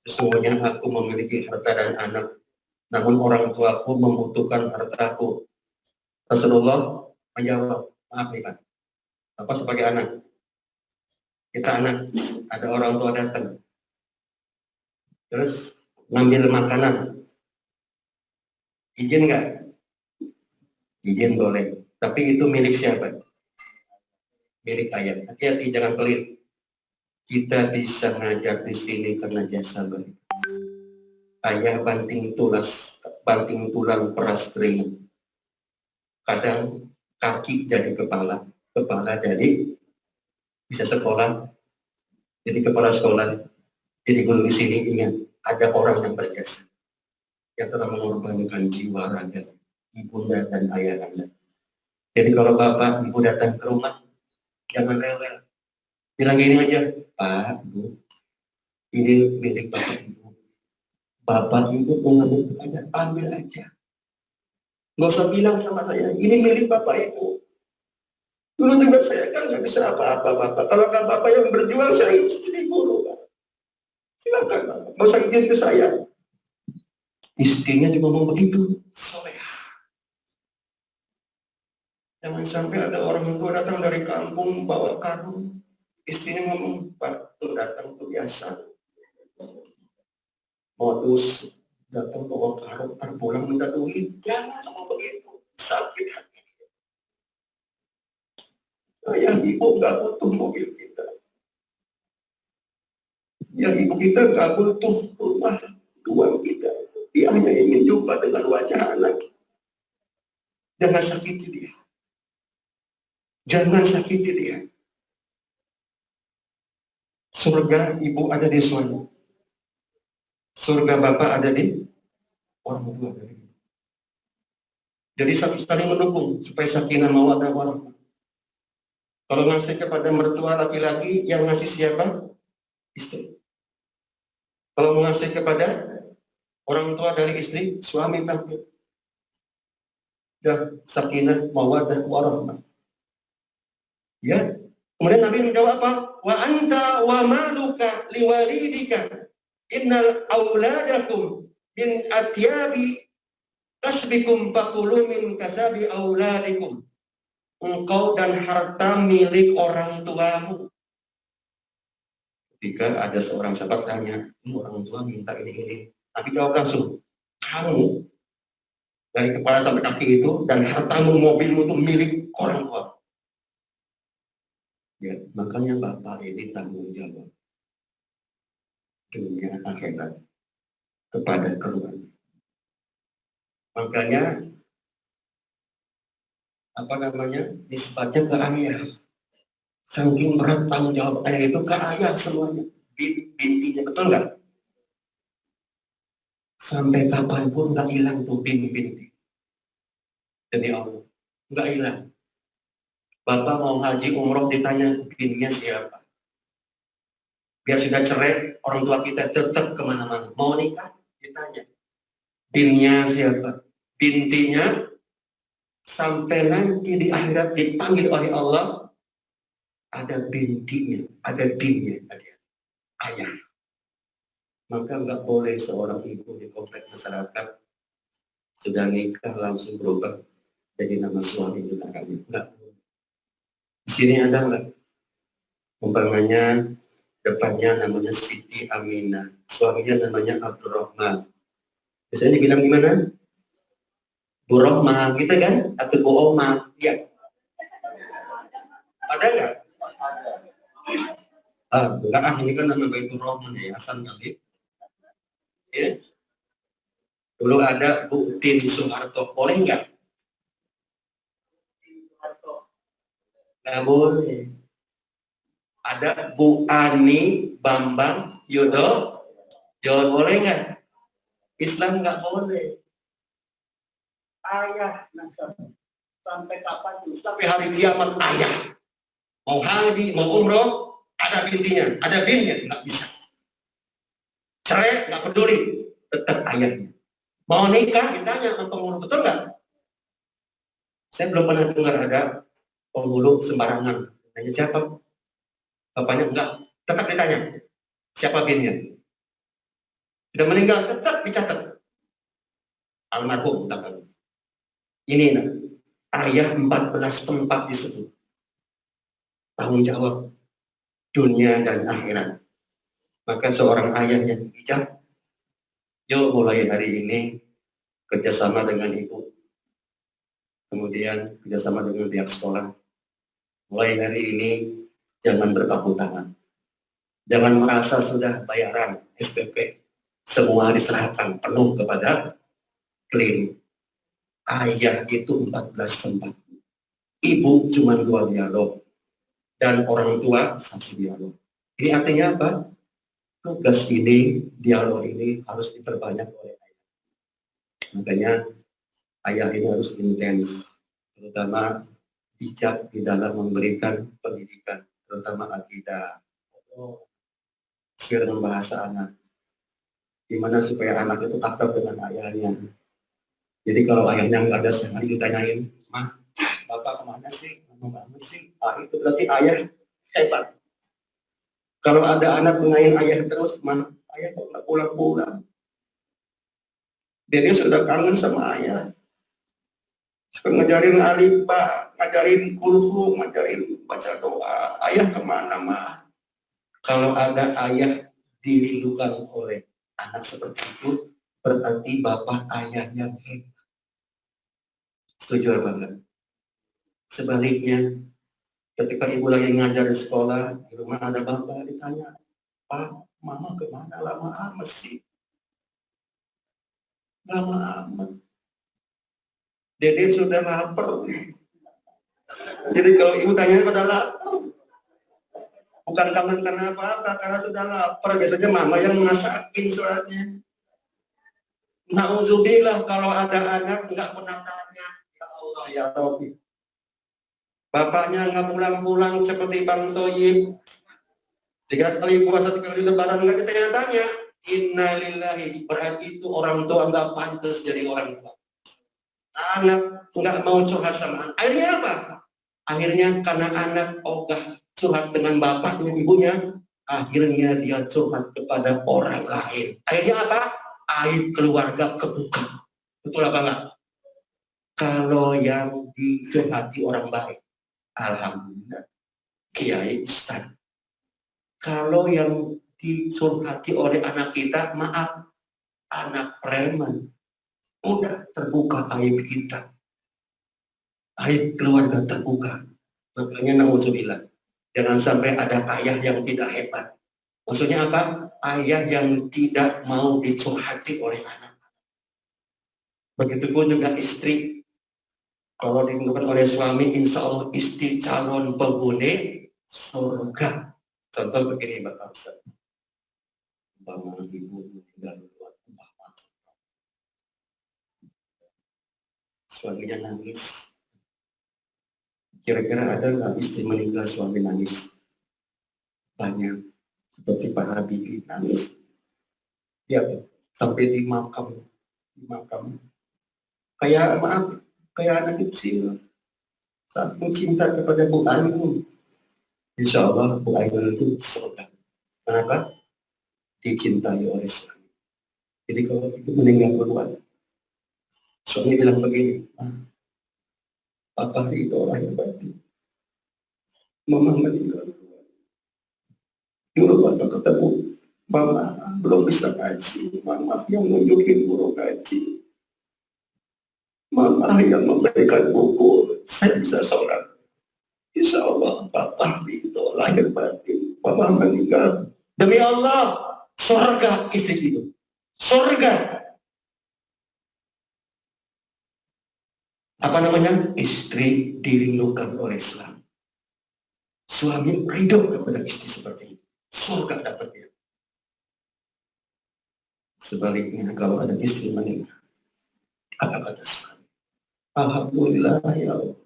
sesungguhnya aku memiliki harta dan anak, namun orang tuaku membutuhkan hartaku. Rasulullah menjawab, maaf nih Pak, Bapak sebagai anak, kita anak, ada orang tua datang, terus ngambil makanan, izin nggak? Izin boleh, tapi itu milik siapa? Milik ayah. Hati-hati, jangan pelit. Kita bisa ngajak di sini karena jasa baik. Ayah banting tulang peras keringat. Kadang kaki jadi kepala jadi bisa sekolah, jadi kepala sekolah, jadi guru di sini. Ingat, ada orang yang berjasa, yang telah mengorbankan jiwa raga ibunda dan ayah Anda. Jadi kalau bapak ibu datang ke rumah, jangan rewel, bilang gini aja, Pak, Bu, ini milik bapak ibu. Bapak ibu mengambil aja, ambil aja. Nggak usah bilang sama saya, ini milik bapak ibu. Dulu juga saya kan nggak bisa apa-apa bapak. Kalau kan bapak yang berjuang, saya jadi guru, Pak. Silakan bapak, nggak usah izin ke saya. Istrinya juga ngomong begitu, soleh. Jangan sampai ada orang tua datang dari kampung bawa karung, istrinya ngomong, Pak, tuh datang tuh biasa. Modus datang bawa karung, pulang minta duit. Jangan ngomong begitu, sakit hati. Yang ibu nggak butuh mobil kita. Yang ibu kita nggak butuh rumah uang kita. Dia hanya ingin jumpa dengan wajah anak. Jangan sakiti dia. Jangan sakiti dia. Surga ibu ada di surga. Surga bapak ada di orang tua. Jadi saling mendukung supaya sakinah mawaddah warahmah. Kalau ngasih kepada mertua laki-laki, yang ngasih siapa? Istri. Kalau ngasih kepada orang tua dari istri, suami tangkap. Dan sakinah mawaddah warahmah. Ya. Kemudian Nabi menjawab apa? Wa anta wa maluka liwalidika innal auladakum min atyabi kasbikum fakulu min kasabi auladikum. Engkau dan harta milik orang tuamu. Ketika ada seorang sahabat tanya, orang tua minta ini. Tapi jawab langsung, kamu dari kepala sampai kaki itu dan hartamu, mobilmu itu milik orang tua. Ya, makanya bapak ini tanggung jawab dunia akhirat kepada keluarga. Makanya nisbatnya ke ayah. Saking berat tanggung jawab ayah itu ke ayah semuanya. Bintinya, betul nggak? Sampai kapanpun nggak hilang tuh binti. Demi Allah, nggak hilang. Bapak mau haji umroh ditanya bintinya siapa? Biar sudah cerai, orang tua kita tetap kemana-mana. Mau nikah, ditanya. Bintinya siapa? Bintinya sampai nanti di akhirat dipanggil oleh Allah, ada bintinya, ada binnya, ayah. Maka nggak boleh seorang ibu di komplek masyarakat sudah nikah langsung berubah jadi nama suami itu kami. Nggak. Di sini ada nggak? Umpamanya depannya namanya Siti Aminah, suaminya namanya Abdurrahman. Biasanya dibilang gimana? Bu Rohma, gitu kan? Atau Bu Oma, ya. Ada nggak? Enggak, ini kan nama Baitur Rahman ya, Hasan kali. Ya. Dulu ada Bu Tin Soeharto, boleh nggak? Nggak boleh. Ada Bu Ani Bambang Yudo, jangan boleh nggak? Islam nggak boleh. Ayah nasab sampai kapan tuh? Sampai hari kiamat ayah. Mau haji, mau umroh, ada bintinya, ada binnya, nggak bisa. Cerai nggak peduli, tetap ayahnya. Mau nikah ditanya sama penghulu, betul nggak? Saya belum pernah dengar ada penghulu sembarangan Tanya siapa? Bapaknya enggak. Tetap ditanya. Siapa binnya? Sudah meninggal, tetap dicatat. Almarhum, katakan. Ini nak, ayah 14 tempat disebut. Tanggung jawab dunia dan akhirat. Maka seorang ayah yang bijak, yuk mulai hari ini kerjasama dengan ibu. Kemudian kerjasama dengan pihak sekolah. Mulai hari ini jangan berkabut tangan. Jangan merasa sudah bayaran SPP. Semua diserahkan penuh kepada klaim. Ayah itu 14 tempat. Ibu cuma 2 dialog. Dan orang tua 1 dialog. Ini artinya apa? Tugas ini, dialog ini harus diperbanyak oleh ayah. Makanya ayah ini harus intens. Terutama bijak di dalam memberikan pendidikan. Terutama akidah. Firman bahasa anak. Gimana supaya anak itu akrab dengan ayahnya. Jadi kalau ayahnya nggak ada sehari ditanyain, "Mah, bapak kemana sih? Lama banget sih." Itu berarti ayah hebat. Kalau ada anak nanyain ayah terus, "Mah, ayah kok nggak pulang-pulang?" Dia sudah kangen sama ayah. Suka ngajarin alifba, ngajarin kulhu, ngajarin baca doa. Ayah kemana, Mah? Kalau ada ayah dirindukan oleh anak seperti itu, berarti bapak ayah yang hebat. Setuju apa enggak? Sebaliknya, ketika ibu lagi ngajar di sekolah, di rumah ada bapak ditanya, "Pak, mama kemana? Lama amat sih." Lama amat. Dede sudah lapar. Jadi kalau ibu tanya pada lapar, bukan kangen karena apa-apa, karena sudah lapar. Biasanya mama yang masakin soalnya. Nauzubillah kalau ada anak nggak pernah tanya, "Ya Allah ya Rabbi." Bapaknya nggak pulang-pulang seperti Bang Toyib. 3 kali puasa, 3 kali lebaran nggak ditanya-tanya. Innalillahi, berarti itu orang tua nggak pantas jadi orang tua. Anak nggak mau curhat sama anak. Akhirnya apa? Akhirnya karena anak ogah curhat dengan bapaknya, ibunya, akhirnya dia curhat kepada orang lain. Akhirnya apa? Aib keluarga kebuka. Betul apa enggak? Kalau yang dicurhati orang baik, alhamdulillah, kiai ustaz. Kalau yang dicurhati oleh anak kita, maaf, anak preman. Udah terbuka aib kita. Aib keluarga terbuka. Makanya nauzubillah. Jangan sampai ada ayah yang tidak hebat. Maksudnya apa? Ayah yang tidak mau dicurhati oleh anak. Begitupun juga istri. Kalau dirindukan oleh suami, insya Allah istri calon penghuni surga. Contoh begini Bapak Ustaz. Bang ibu tinggal duluan. Suaminya nangis. Kira-kira ada nggak istri meninggal suami nangis? Banyak. Seperti Pak Habibie nangis. Ya, sampai di makam. Kayak maaf, kayak anak kecil. Saat cinta kepada Bu Ainun. Insya Allah Bu Ainun itu surga. Kenapa? Dicintai oleh suami. Jadi kalau itu meninggal duluan, suami bilang begini, Papa Ridho lahir batin. Mama meninggal duluan. Dulu waktu ketemu Mama belum bisa ngaji. Mama yang nunjukin guru ngaji. Mama yang memberikan buku. Saya bisa sholat. Insya Allah Papa Ridho lahir batin. Mama meninggal. Demi Allah, surga istri itu. Surga. Apa namanya? Istri dirindukan oleh Islam. Suami ridho kepada istri seperti itu. Surga dapat dia. Sebaliknya kalau ada istri meninggal, apa kata suami? Alhamdulillah ya Allah.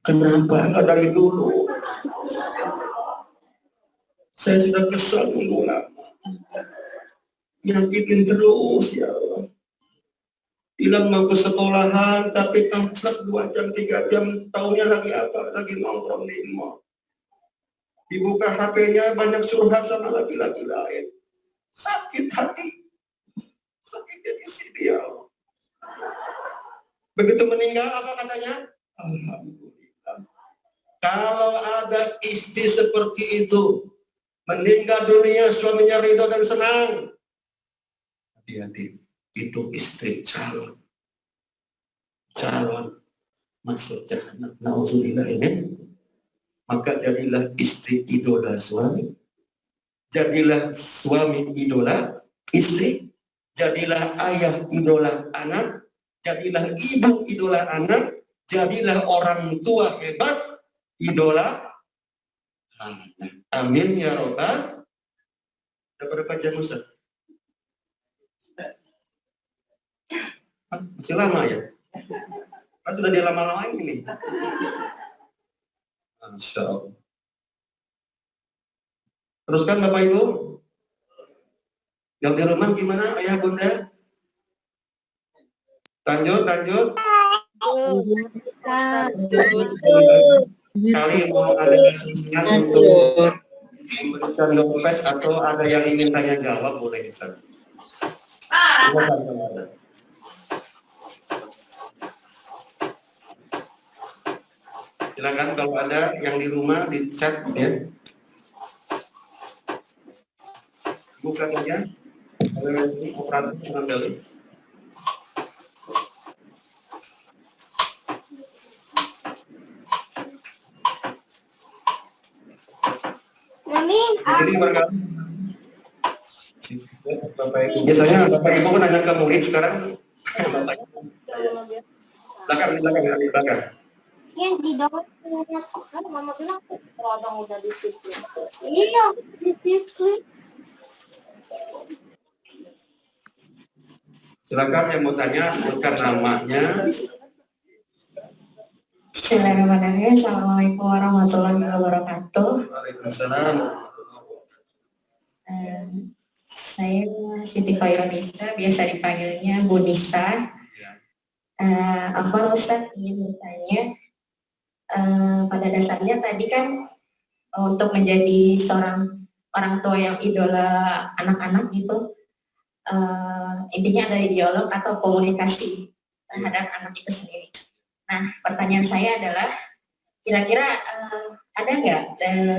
Kenapa nggak dari dulu? Saya sudah kesal minggu lama. Nyakitin terus ya Allah. Bilang mau ke sekolahan, tapi kangslek 2 jam, 3 jam, taunya lagi apa? Lagi nongkrong di mall. Dibuka HP-nya, banyak curhat sama laki-laki lain. Sakit hati. Sakit jadi si dia. Begitu meninggal, apa katanya? Alhamdulillah. Kalau ada istri seperti itu, meninggal dunia, suaminya ridho dan senang. Hati-hati. Itu istri calon masuk jahanam. Nauzubillah ini. Maka jadilah istri idola suami, jadilah suami idola istri, jadilah ayah idola anak, jadilah ibu idola anak, jadilah orang tua hebat idola anak. Amin ya robbal. Ada berapa jam Ustaz? Masih lama ya? Kan sudah dia lama-lama ini. Masya Allah. Teruskan Bapak Ibu. Yang di rumah gimana Ayah Bunda? Lanjut. Kali mau ada kesempatan untuk memberikan dompet atau ada yang ingin tanya jawab boleh Ustaz. Silakan kalau ada yang di rumah di chat ya. Buka saja. Ini operator mengambil. Mami, Jadi barangkali Bapak Ibu. Biasanya Bapak Ibu kan nanya ke murid sekarang. Belakang. yang di download kan mama bilang abang udah disiplin. Iya, disiplin. Silakan yang mau tanya sebutkan namanya. Bismillahirrahmanirrahim. Assalamualaikum warahmatullahi wabarakatuh. Waalaikumsalam. Saya Siti Khairunisa, biasa dipanggilnya Bu Nisa. Aku Ustaz ingin bertanya, pada dasarnya tadi kan untuk menjadi seorang orang tua yang idola anak-anak gitu, intinya ada dialog atau komunikasi terhadap anak itu sendiri. Nah, pertanyaan saya adalah kira-kira ada nggak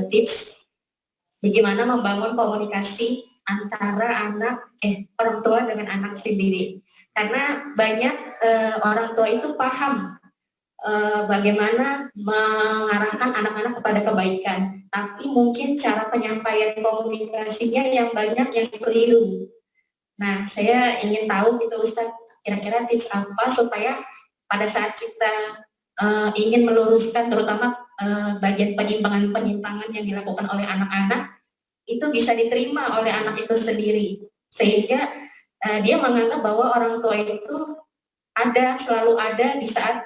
tips bagaimana membangun komunikasi antara orang tua dengan anak sendiri? Karena banyak orang tua itu paham bagaimana mengarahkan anak-anak kepada kebaikan, tapi mungkin cara penyampaian komunikasinya yang banyak yang keliru. Nah, saya ingin tahu gitu Ustaz, kira-kira tips apa supaya pada saat kita ingin meluruskan terutama bagian penyimpangan-penyimpangan yang dilakukan oleh anak-anak itu bisa diterima oleh anak itu sendiri, sehingga dia menganggap bahwa orang tua itu selalu ada di saat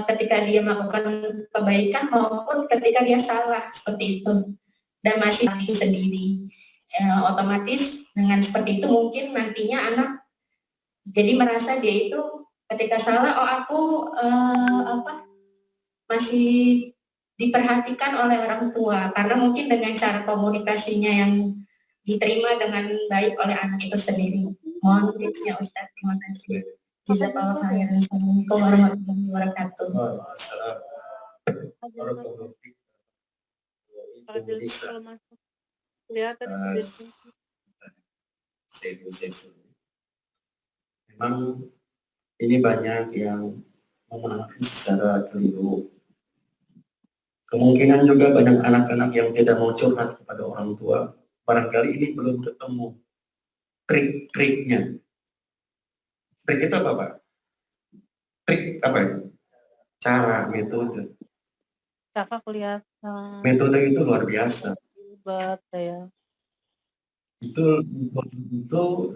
ketika dia melakukan kebaikan maupun ketika dia salah seperti itu, dan masih itu sendiri. Otomatis dengan seperti itu mungkin nantinya anak jadi merasa dia itu ketika salah, aku masih diperhatikan oleh orang tua, karena mungkin dengan cara komunikasinya yang diterima dengan baik oleh anak itu sendiri. Mohon tipsnya Ustaz, terima kasih. Jazakallahu khairan. Assalamualaikum warahmatullahi wabarakatuh. Memang ini banyak yang memahami secara keliru. Kemungkinan juga banyak anak-anak yang tidak mau curhat kepada orang tua. Barangkali ini belum ketemu trik-triknya. Trik itu apa, Pak? Trik apa itu? Cara, metode. Kakak kuliah Metode itu luar biasa. ya. Itu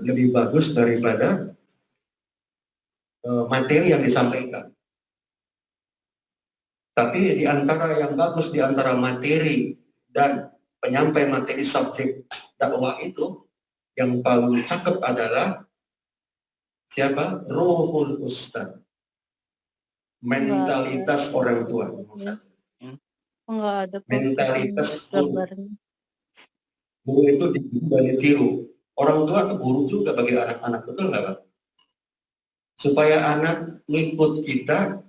lebih bagus daripada materi yang disampaikan. Tapi di antara yang bagus di antara materi dan penyampai materi subjek dakwah itu, yang paling cakep adalah Siapa? Ruhul Ustad. Mentalitas orang tua. Enggak ada kok Mentalitas guru. gambarnya. Guru itu ditiru. Orang tua itu guru juga bagi anak-anak, betul nggak Pak? Supaya anak ngikut kita,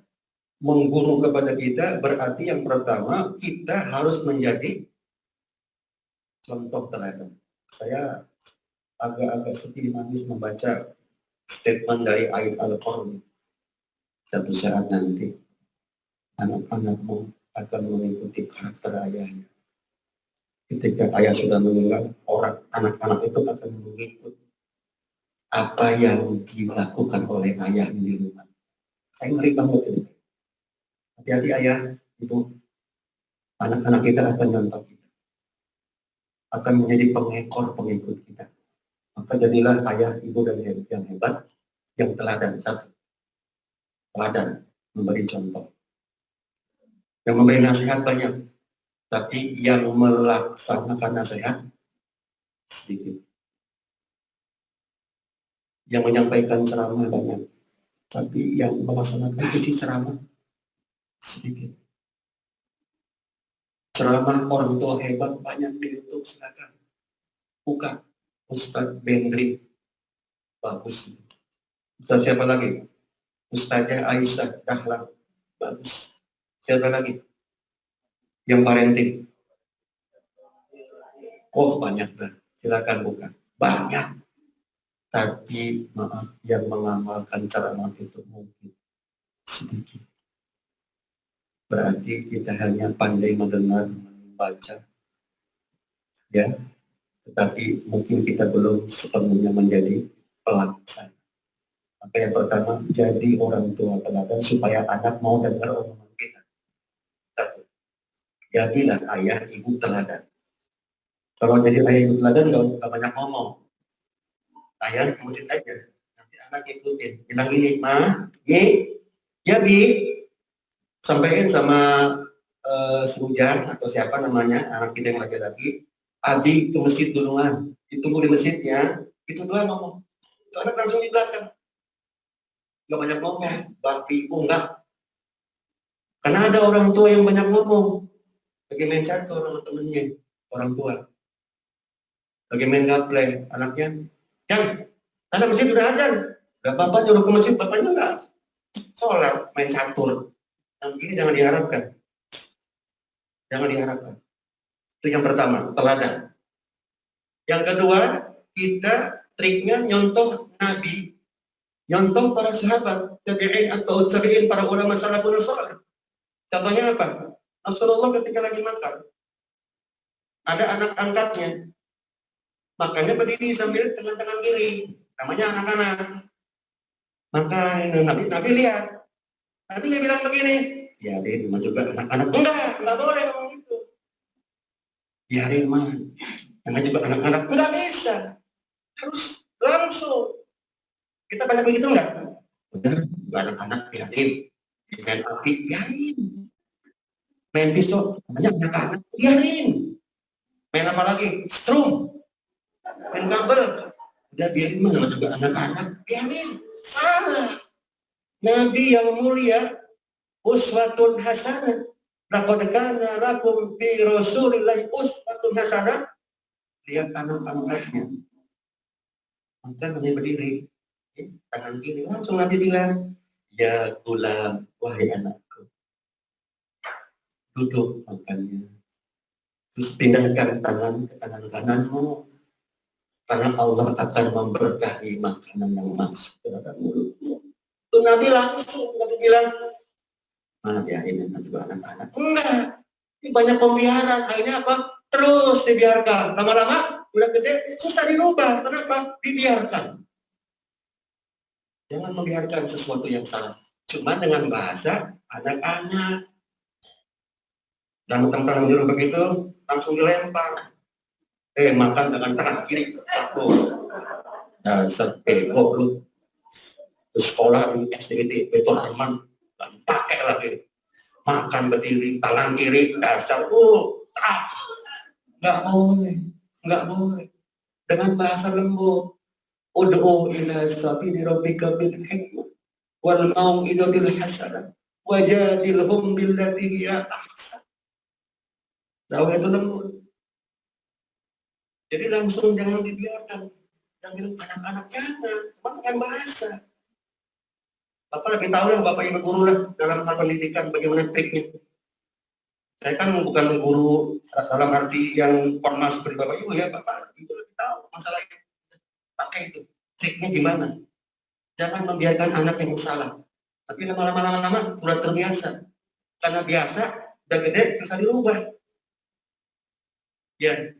mengguru kepada kita, berarti yang pertama kita harus menjadi contoh teladan. Saya agak-agak sedih manis membaca statement dari ayat Al-Qur'an. Satu saat nanti anak-anakmu akan mengikuti karakter ayahnya. Ketika ayah sudah meninggal, anak-anak itu akan mengikut apa yang dilakukan oleh ayah di rumah. Saya ngeri banget ini. Hati-hati ayah, ibu. Anak-anak kita akan contoh kita. Akan menjadi pengekor pengikut kita. Maka jadilah ayah, ibu dan yang hebat, yang teladan. Satu, teladan, memberi contoh. Yang memberi nasihat banyak, tapi yang melaksanakan nasihat sedikit. Yang menyampaikan ceramah banyak, tapi yang melaksanakan isi ceramah sedikit. Ceramah orang tua hebat banyak di YouTube, silakan buka. Ustadz Bendri bagus. Ustadz siapa lagi? Ustadznya Aisyah Dahlan bagus. Siapa lagi? Yang parenting. Oh banyak lah. Silakan buka. Banyak. Tapi maaf, yang mengamalkan ceramah itu mungkin sedikit. Berarti kita hanya pandai mendengar, membaca, ya. Tetapi mungkin kita belum sepenuhnya menjadi pelaksana. Maka yang pertama, jadi orang tua teladan supaya anak mau dengar omongan kita. Satu, jadilah ayah ibu teladan. Kalau jadi ayah ibu teladan nggak banyak ngomong. Ayah musik aja, nanti anak ikutin. Bilang ini, Ma, ya Bi, sampaikan sama Sujan atau siapa namanya, anak kita yang laki-laki, Abi ke masjid duluan, ditunggu di masjidnya, itu doang ngomong. Itu anak langsung di belakang. Nggak banyak ngomong, bapak ibu enggak. Karena ada orang tua yang banyak ngomong. Lagi main catur sama temennya, orang tua. Lagi main gaple, anaknya, Yang, ada masjid udah azan. Gak bapak nyuruh ke masjid, bapaknya enggak. Sholat, main catur. Yang ini jangan diharapkan. Jangan diharapkan. Itu yang pertama, teladan. Yang kedua, kita triknya nyontoh Nabi. Nyontoh para sahabat, tabi'in atau tabi'in para ulama salafun salih. Contohnya apa? Rasulullah ketika lagi makan, ada anak angkatnya. Makannya berdiri sambil dengan tangan kiri. Namanya anak-anak. Maka Nabi lihat. Nabi nggak bilang begini. Ya, dia cuma juga anak-anak. Enggak boleh ngomong gitu. Biarin mah. Karena juga anak-anak. Enggak bisa. Harus langsung. Kita banyak begitu enggak? Udah, anak-anak biarin. Main api, biarin. Main pisau, banyak anak-anak, biarin. Main apa lagi? Strum. Main kabel, udah biarin mah juga anak-anak, biarin. Salah. Nabi yang mulia, uswatun hasanah. Laqad kana lakum fi Rasulillahi uswatun hasanah. Lihat anak-anaknya. Maka Nabi berdiri, tangan kiri, langsung Nabi bilang, ya gulam, wahai anakku. Duduk makannya. Terus pindahkan tangan ke tangan kananmu. Karena Allah akan memberkahi makanan yang masuk ke dalam mulutmu. Itu Nabi langsung Nabi bilang, ya ini juga anak-anak. Enggak, ini banyak pembiaran. Akhirnya apa? Terus dibiarkan. Lama-lama udah gede, susah dirubah. Kenapa? Dibiarkan. Jangan membiarkan sesuatu yang salah. Cuma dengan bahasa anak-anak. Dan tentang dulu begitu, langsung dilempar. Makan dengan tangan kiri. Aku dasar bego lu. Terus sekolah di SDGT Beton Arman pakai lagi. Makan berdiri tangan kiri dasar. Nggak boleh. Dengan bahasa lembut. Ud'u ila sabili rabbika bil hikmah wal mau'izatil hasanah wajadilhum billati hiya ahsan. Dakwah itu lembut. Jadi langsung jangan dibiarkan. Jangan bilang anak-anak jangan, cuma dengan bahasa. Bapak lebih tahu lah, Bapak Ibu guru lah dalam hal pendidikan bagaimana triknya. Saya kan bukan guru dalam arti yang formal seperti Bapak Ibu ya, Bapak Ibu lebih tahu masalahnya. Pakai itu, triknya gimana. Jangan membiarkan anak yang salah. Tapi lama-lama sudah terbiasa. Karena biasa, udah gede, bisa dirubah. Ya.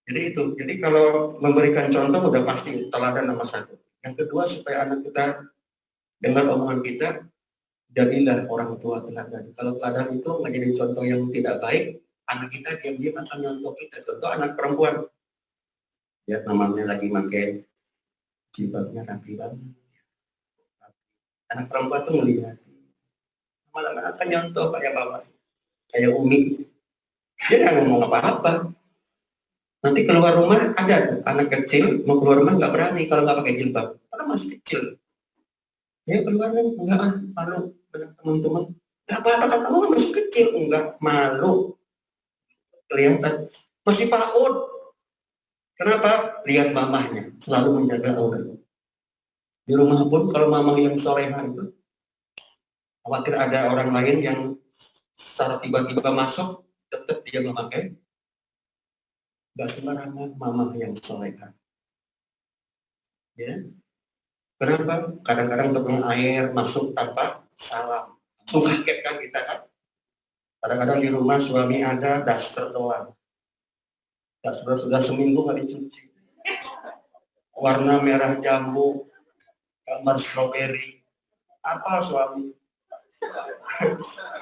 Jadi itu. Jadi kalau memberikan contoh udah pasti teladan nomor satu. Yang kedua, supaya anak kita dengar omongan kita, jadilah orang tua teladan. Kalau teladan itu menjadi contoh yang tidak baik, anak kita diam-diam akan nyontoh kita. Contoh anak perempuan, ya namanya lagi pakai jilbabnya rapi banget. Anak perempuan tuh melihat, malah akan nyontoh kayak bapak, kayak umi. Dia nggak ngomong apa-apa. Nanti keluar rumah ada tuh anak kecil mau keluar rumah nggak berani kalau nggak pakai jilbab, karena masih kecil. Ya keluar kan enggak malu banyak teman-teman. Nggak apa-apa kan kamu kan masih kecil, enggak malu. Kelihatan masih PAUD. Kenapa? Lihat mamahnya selalu menjaga aurat. Di rumah pun kalau mamah yang soleha itu, khawatir ada orang lain yang secara tiba-tiba masuk, tetap dia memakai. Nggak sembarangan mamah yang soleha. Ya. Kenapa? Kadang-kadang tukang air masuk tanpa salam. Langsung kaget kan kita kan? Kadang-kadang di rumah suami ada daster doang. Daster sudah seminggu nggak dicuci. Warna merah jambu, gambar stroberi. Apa suami?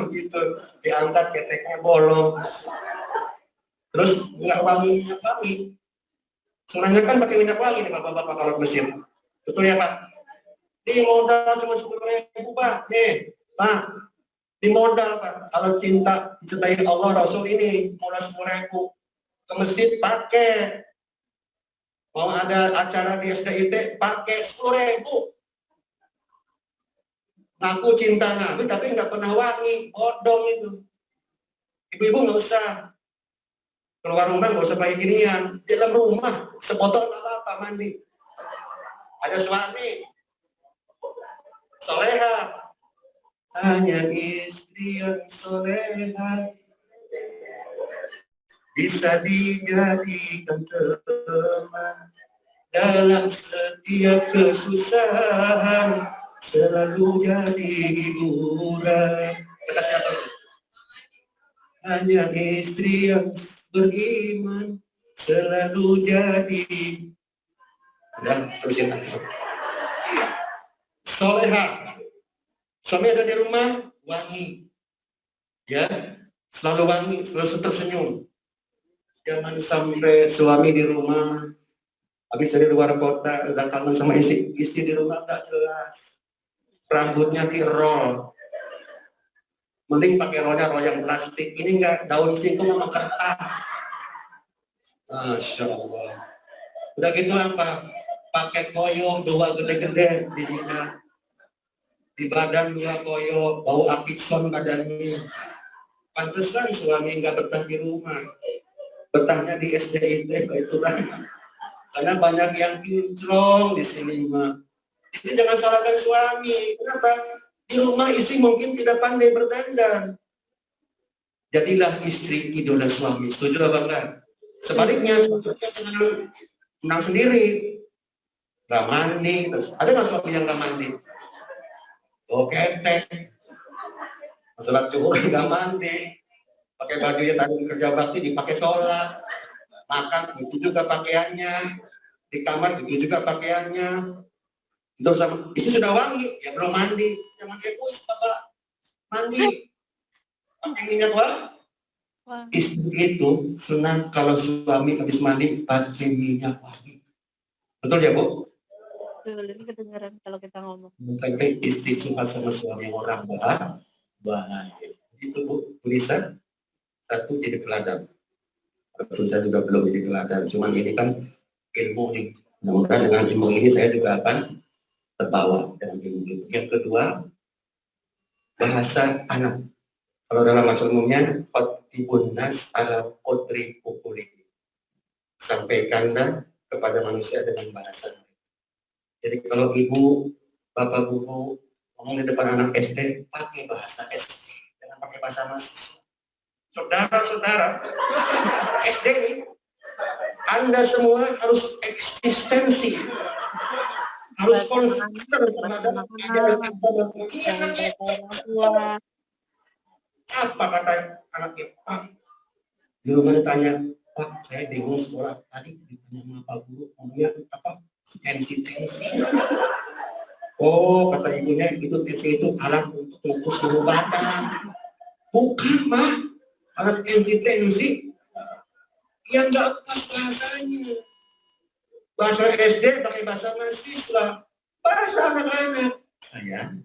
Gitu. Diangkat keteknya bolong. Terus nggak wangi. Sunahnya kan pakai minyak wangi nih bapak-bapak kalau ke Mesir. Betul ya Pak? Di modal cuma 10.000 Pak. Nih Pak, di modal Pak. Kalau cinta dicintai Allah Rasul ini modal 10.000 ke Mesir pakai. Mau ada acara di SDIT pakai 10.000. Ngaku cinta Nabi tapi nggak pernah wangi, bodong itu. Ibu-ibu nggak usah keluar rumah, nggak usah pakai ginian. Di dalam rumah sebotol apa mandi. Ada suami soleha, hanya istri yang soleha bisa dijadikan teman dalam setiap kesusahan, selalu jadi hiburan. Kata siapa? Hanya istri yang beriman selalu jadi. Udah, terusin lagi. Soleha. Suami ada di rumah, wangi. Ya, selalu wangi, selalu tersenyum. Jangan sampai suami di rumah, habis dari luar kota, udah kangen sama istri di rumah tak jelas. Rambutnya di roll. Mending pakai rollnya roll yang plastik. Ini enggak daun singkong sama kertas. Masya Allah. Udah gitu apa? Pakai koyo 2 gede-gede di jidat. Di badan 2 koyo, bau apikson badannya. Pantes kan suami nggak betah di rumah. Betahnya di SDIT itu kan. Karena banyak yang kinclong di sini mah. Jadi jangan salahkan suami. Kenapa? Di rumah istri mungkin tidak pandai berdandan. Jadilah istri idola suami. Setuju apa enggak? Sebaliknya, jangan menang sendiri. Nggak mandi. Terus ada nggak suami yang nggak mandi? Oh ketek. Sholat zuhur nggak mandi. Pakai bajunya tadi kerja bakti dipakai sholat. Makan itu juga pakaiannya. Di kamar itu juga pakaiannya. Itu sama itu sudah wangi, ya belum mandi. Jangan egois Bapak. Mandi. Pakai minyak wangi. Istri itu senang kalau suami habis mandi pakai minyak wangi. Betul ya Bu? Betul, kedengaran kalau kita ngomong. Tapi istri suka sama suami orang bahagia. Itu Bu, tulisan satu jadi teladan. Saya juga belum jadi teladan, cuman ini kan ilmu nih. Mudah-mudahan dengan ilmu ini saya juga akan terbawa dengan ilmu itu. Yang kedua, bahasa anak. Kalau dalam bahasa umumnya, khotibun nas ala qadri uqulihi. Sampaikanlah kepada manusia dengan bahasa. Jadi kalau ibu, bapak, guru ngomong di depan anak SD, pakai bahasa SD, jangan pakai bahasa mahasiswa. Saudara-saudara, SD ini, Anda semua harus eksistensi, harus konsisten terhadap ajaran agama. Ini anaknya apa kata anaknya? Pak, di rumah ditanya, Pak, saya bingung sekolah tadi ditanya sama Pak Guru, ngomongnya apa? Tensi. Oh, kata ibunya, itu tensi itu alat untuk mengukur suhu badan. Bukan, Pak. Alat tensi. Yang nggak pas bahasanya. Bahasa SD pakai bahasa mahasiswa. Bahasa anak-anak. Saya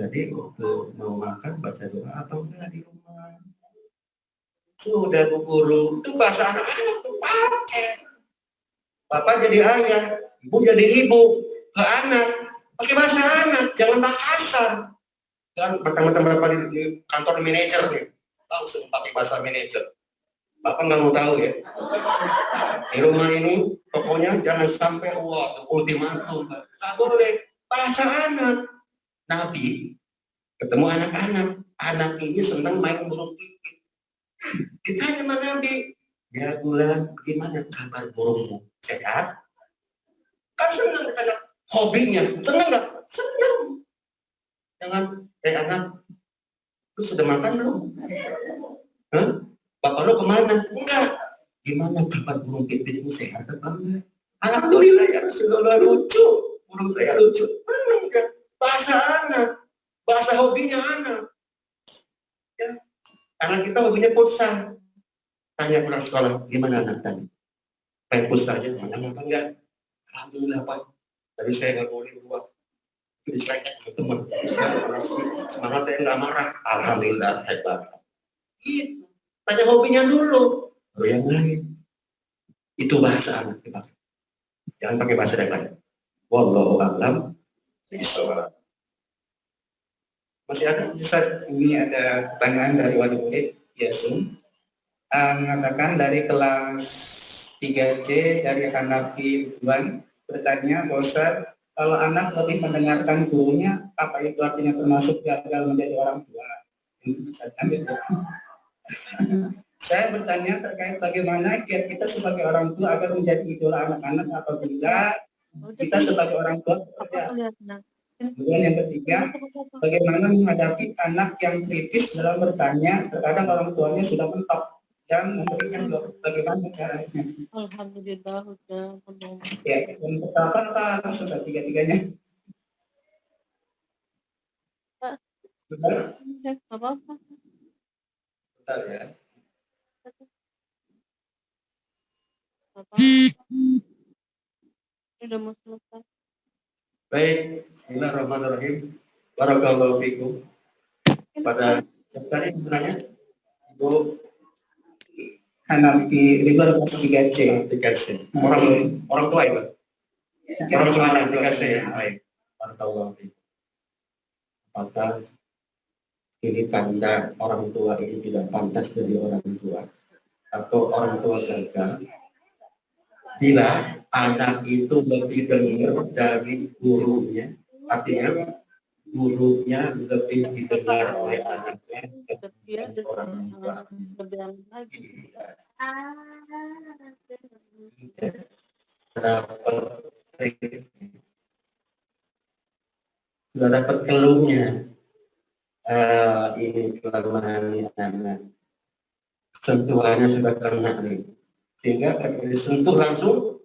tadi waktu mau makan baca doa atau enggak di rumah? Sudah Bu Guru. Itu bahasa anak-anak tuh pakai. Bapak jadi ayah, ibu jadi ibu, ke anak, pakai bahasa anak, jangan pakai kasar. Jangan macam-macam Bapak di kantor manajer nih, langsung pakai bahasa manajer. Bapak nggak mau tahu ya. Di rumah ini, pokoknya jangan sampai ultimatum. Nggak boleh, bahasa anak. Nabi ketemu anak-anak, anak ini senang main burung pipit. Ditanya sama Nabi, ya bulan, gimana kabar burungmu? Sehat? Kan senang ditanya hobinya, senang nggak? Senang. Jangan, anak, lu sudah makan belum? Hah? Bapak lu kemana? Enggak. Gimana kabar burung pipitmu, sehat apa enggak? Alhamdulillah ya Rasulullah, lucu. Burung saya lucu. Enggak. Bahasa anak, bahasa hobinya anak. Ya. Anak kita hobinya futsal. Tanya pulang sekolah, gimana anak tadi? Main futsal aja, mana apa enggak? Alhamdulillah Pak. Tadi saya nggak boleh buat. Dicerekat sama teman. Semangat saya nggak marah. Alhamdulillah hebat. Gitu. Tanya hobinya dulu. Baru yang lain. Itu bahasa anak kita. Jangan pakai bahasa yang lain. Wallahu a'lam. Masih ada? Ustaz, ini ada pertanyaan dari wali murid Yasin, mengatakan dari kelas 3C dari Hanafi Tuan bertanya, Ustaz, kalau anak lebih mendengarkan gurunya, apa itu artinya termasuk gagal menjadi orang tua? Saya bertanya terkait bagaimana kiat kita sebagai orang tua agar menjadi idola anak-anak apabila kita sebagai orang tua bekerja. Kemudian yang ketiga, bagaimana menghadapi anak yang kritis dalam bertanya, terkadang orang tuanya sudah mentok dan memberikan bagaimana caranya. Alhamdulillah udah ngomong. Ya, dan pertama langsung tiga-tiganya. Apa-apa. Bentar ya. Apa? Udah mau selesai. Baik, bismillahirrahmanirrahim. Barakallahu fikum. Pada siapa tadi sebenarnya? Ibu Hanafi Ridwan kelas 3C. 3C. Orang tua itu. Orang tuanya 3C ya. Baik. Barakallahu fikum. Apakah ini tanda orang tua ini tidak pantas jadi orang tua atau orang tua gagal? Bila anak itu lebih dengar dari gurunya, artinya gurunya lebih didengar oleh anaknya ketimbang orang tua. Sudah dapat keluhnya. Ini kelemahannya anak. Sentuhannya sudah kena nih. Sehingga ketika disentuh langsung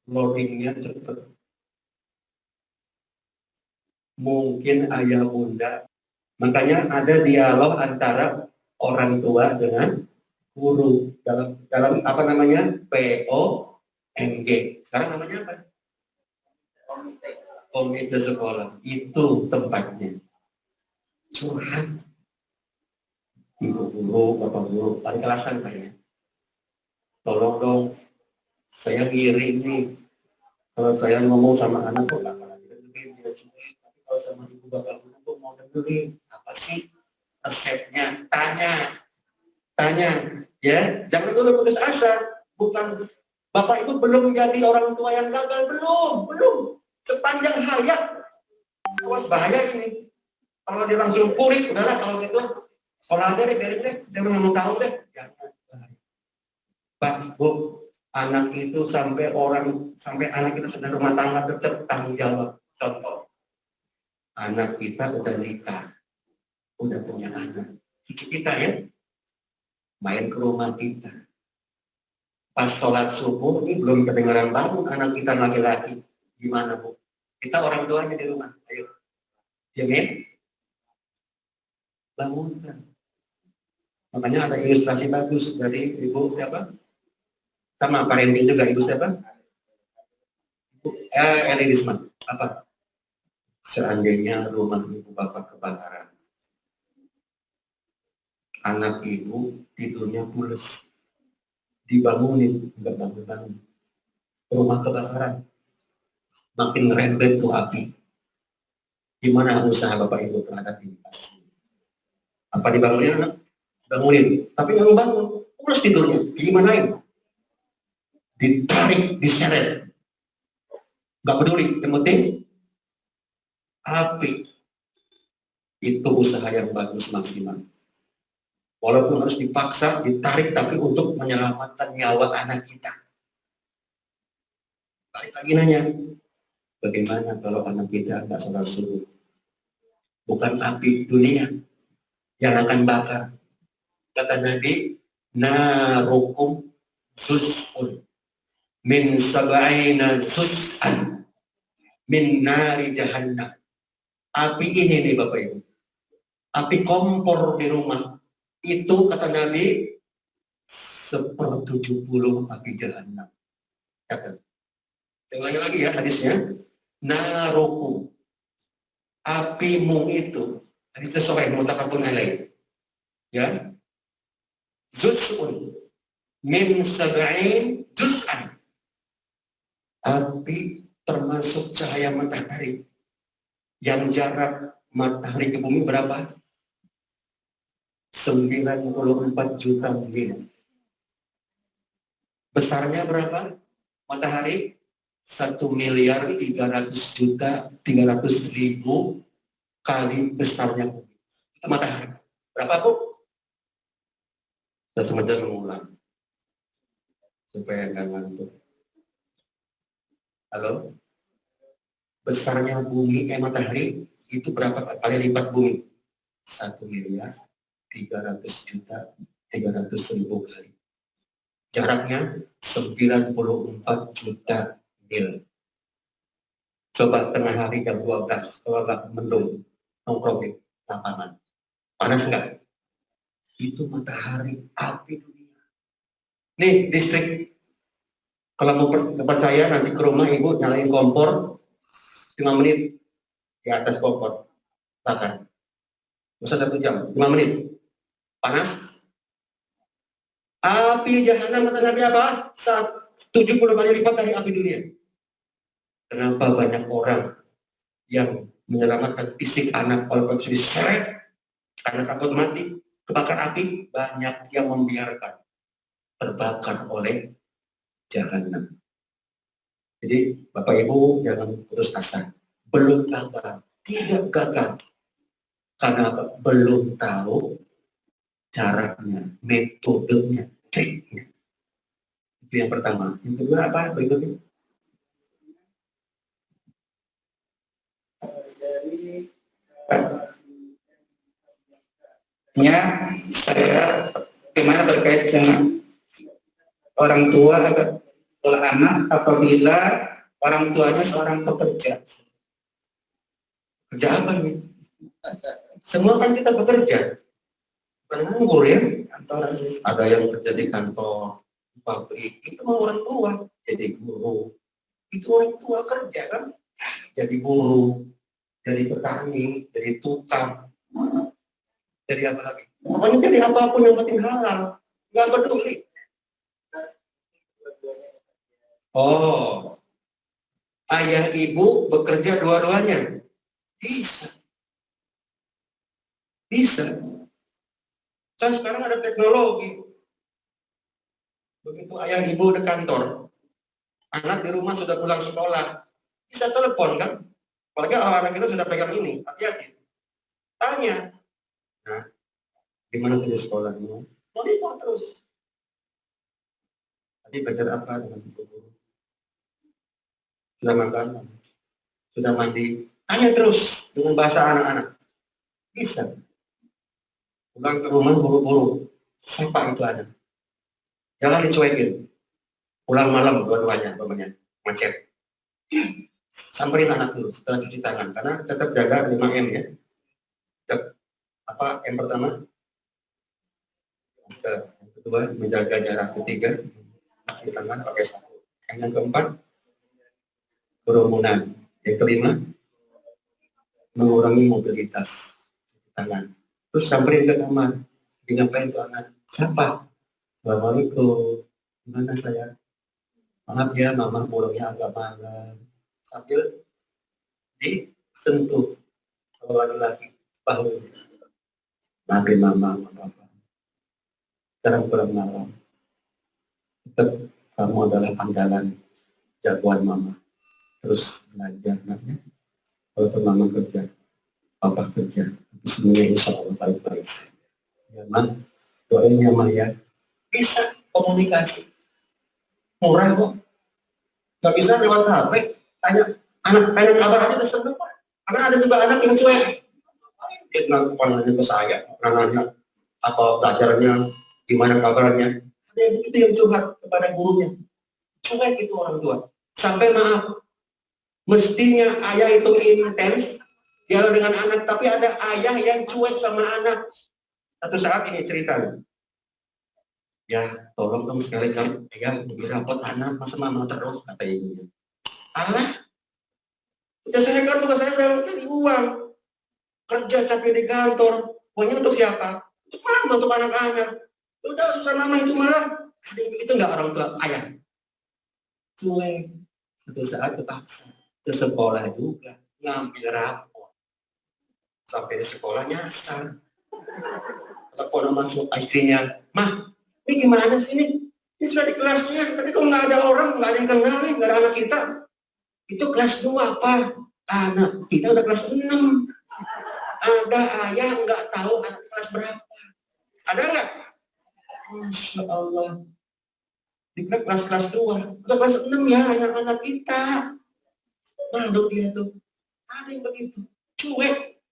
loadingnya cepat. Mungkin ayah bunda, makanya ada dialog antara orang tua dengan guru dalam apa namanya POMG. Sekarang namanya apa? Komite sekolah. Itu tempatnya. Curhat. Ibu guru, bapak guru, paling kelasan kayaknya. Tolong dong, saya ngiri nih. Kalau saya ngomong sama anak kok nggak malah dengerin, dia cuek. Tapi kalau sama ibu bapak guru kok mau dengerin. Apa sih resepnya? Tanya, ya. Jangan dulu putus asa. Bukan bapak ibu belum jadi orang tua yang gagal, belum. Sepanjang hayat, awas bahaya ini. Kalau dia langsung purik, udahlah kalau gitu. Kalau aja deh, biarin deh, dia nggak mau tahu deh. Jangan. Pak, Bu, anak itu sampai anak kita sudah rumah tangga tetap tanggung jawab. Contoh, anak kita udah nikah, udah punya anak. Cucu kita ya, main ke rumah kita. Pas sholat subuh, ini belum kedengaran bangun anak kita laki-laki. Gimana Bu? Kita orang tuanya di rumah, ayo. Jamin? Bangunkan. Makanya ada ilustrasi bagus dari ibu siapa? Sama parenting juga ibu siapa? Eli Risman. Apa? Seandainya rumah ibu bapak kebakaran, anak ibu tidurnya pules, dibangunin, nggak bangun-bangun. Rumah kebakaran, makin ngerembet tuh api. Gimana usaha bapak ibu terhadap ini? Apa dibangunin anak? Bangunin, tapi nggak bangun, pules tidurnya. Gimanain? Ditarik, diseret, nggak peduli. Yang penting api. Itu usaha yang bagus maksimal. Walaupun harus dipaksa, ditarik, tapi untuk menyelamatkan nyawa anak kita. Balik lagi nanya, bagaimana kalau anak kita nggak sholat subuh? Bukan api dunia yang akan bakar. Kata Nabi, narukum juz'un min sab'ina juz'an min nari jahannam. Api ini nih Bapak Ibu, api kompor di rumah, itu kata Nabi 1/70 api jahannam. Ulangi lagi ya hadisnya, narukum, apimu itu, hadis sesuai muttafaqun alaih. Ya, juz'un min sab'in juz'an. Api termasuk cahaya matahari. Yang jarak matahari ke bumi berapa? 94 juta mil. Besarnya berapa? Matahari 1.300.000.000 kali besarnya bumi. Matahari. Berapa Bu? Saya sebentar mengulang supaya nggak ngantuk. Halo, besarnya bumi matahari itu berapa kali lipat bumi? 1.300.000.000 kali. Jaraknya 94 juta mil. Coba tengah hari jam 12, kalau mendung, nongkrong di lapangan, panas nggak? Itu matahari, api dunia. Nih listrik, kalau mau percaya nanti ke rumah ibu nyalain kompor 5 menit di atas kompor, bakar. Bisa 1 jam, 5 menit, panas. Api jahanam kata Nabi apa? 70 kali lipat dari api dunia. Kenapa banyak orang yang menyelamatkan fisik anak walaupun sudah diseret, anak takut mati, kebakar api, banyak yang membiarkan terbakar oleh jahanam. Jadi Bapak Ibu jangan putus asa. Belum gagal, tidak gagal. Karena belum tahu caranya, metodenya, triknya. Itu yang pertama. Yang kedua apa berikutnya? Saya gimana terkait dengan orang tua agar pola anak apabila orang tuanya seorang pekerja. Kerja apa nih? Semua kan kita bekerja. Penganggur ya. Ada yang kerja di kantor, pabrik, itu orang tua. Jadi guru. Itu orang tua kerja kan. Jadi guru, jadi petani, jadi tukang. Jadi apa lagi? Pokoknya jadi apapun yang penting halal. Nggak peduli. Oh, ayah ibu bekerja dua-duanya. Bisa. Bisa. Kan sekarang ada teknologi. Begitu ayah ibu di kantor, anak di rumah sudah pulang sekolah, bisa telepon kan? Apalagi orang kita sudah pegang ini, hati-hati. Tanya, nah, gimana tadi sekolahnya? Monitor terus. Tadi belajar apa dengan ibu guru? Sudah makan? Sudah mandi? Tanya terus dengan bahasa anak-anak. Bisa. Pulang ke rumah buru-buru. Siapa itu anak? Jangan dicuekin. Pulang malam dua-duanya, macet. Samperin anak dulu setelah cuci tangan, karena tetap jaga 5M ya. Tetap, apa M pertama? Yang kedua, menjaga jarak. Ketiga, cuci tangan pakai sabun. Yang keempat, kerumunan. Yang kelima, mengurangi mobilitas tangan. Terus samperin ke kamar. Ngapain tuh anak? Siapa? Assalamualaikum. Gimana saya? Maaf ya, mama pulangnya agak malam. Sambil disentuh kalau laki-laki bahu. Maafin mama, papa. Sekarang pulang malam. Tetap kamu adalah andalan jagoan mama. Terus belajar namanya. Kalau mama kerja, papa kerja. Semuanya insya Allah baik-baik. Ya, Ma. Doain ya, Ma ya. Bisa komunikasi. Murah kok. Nggak bisa lewat HP. Tanya kabar aja udah seneng Pak. Karena ada juga anak yang cuek. Dia nanya ke saya, nanya apa pelajarannya, gimana kabarnya. Ada yang begitu yang curhat kepada gurunya. Cuek itu orang tua. Sampai maaf, mestinya ayah itu intens dialog dengan anak, tapi ada ayah yang cuek sama anak. Satu saat ini cerita. Ya, tolong dong sekali-kali ya rapot anak, masa mama terus, kata ibunya. Allah, udah saya kan tugas saya udah cari uang, kerja capek di kantor, uangnya untuk siapa? Untuk mama, untuk anak-anak. Udah susah mama itu malah, itu nggak orang tua ayah. Cuek, satu saat terpaksa ke sekolah juga ngambil rapot, sampai di sekolah nyasar. Telepon masuk istrinya, mah, ini gimana sih ini? Ini sudah di kelasnya, tapi kok nggak ada orang, nggak ada yang kenal nih, nggak ada anak kita. Itu kelas 2 apa? Anak kita udah kelas 6. Ada ayah nggak tahu anak kelas berapa? Ada nggak? Masya Allah. Di kelas 2, udah kelas 6 ya anak-anak kita. Malu dia tuh. Ada yang begitu. Cuek.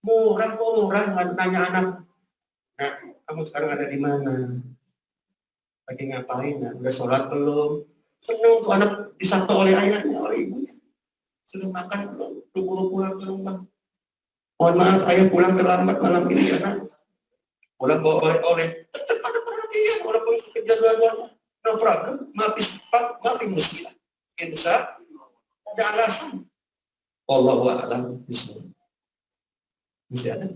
Murah kok murah, nggak tanya anak. Nah, kamu sekarang ada di mana? Lagi ngapain? Ya? Udah sholat belum? Senang tuh anak disapa oleh ayahnya, oleh ibunya. Sudah makan belum? Buru-buru pulang ke rumah. Mohon maaf, ayah pulang terlambat malam ini karena pulang bawa oleh-oleh. Tetap ada perhatian, walaupun kerja dua-duanya. No problem, maafin muskilah. Yang besar, ada alasan. Wallahu a'lam bishawab. Masih ada?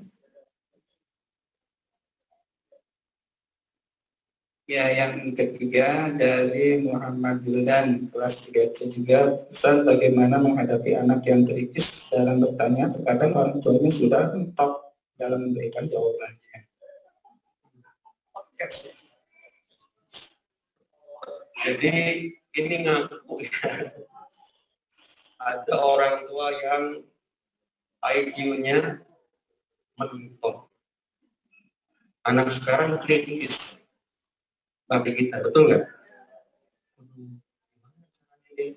Ya, yang ketiga dari Muhammad Wildan, kelas 3C juga, pesan bagaimana menghadapi anak yang kritis dalam bertanya, terkadang orang tuanya sudah mentok dalam memberikan jawabannya. Jadi ini ngaku ya. Ada orang tua yang IQ-nya mentok. Anak sekarang kritis. Tapi kita betul nggak?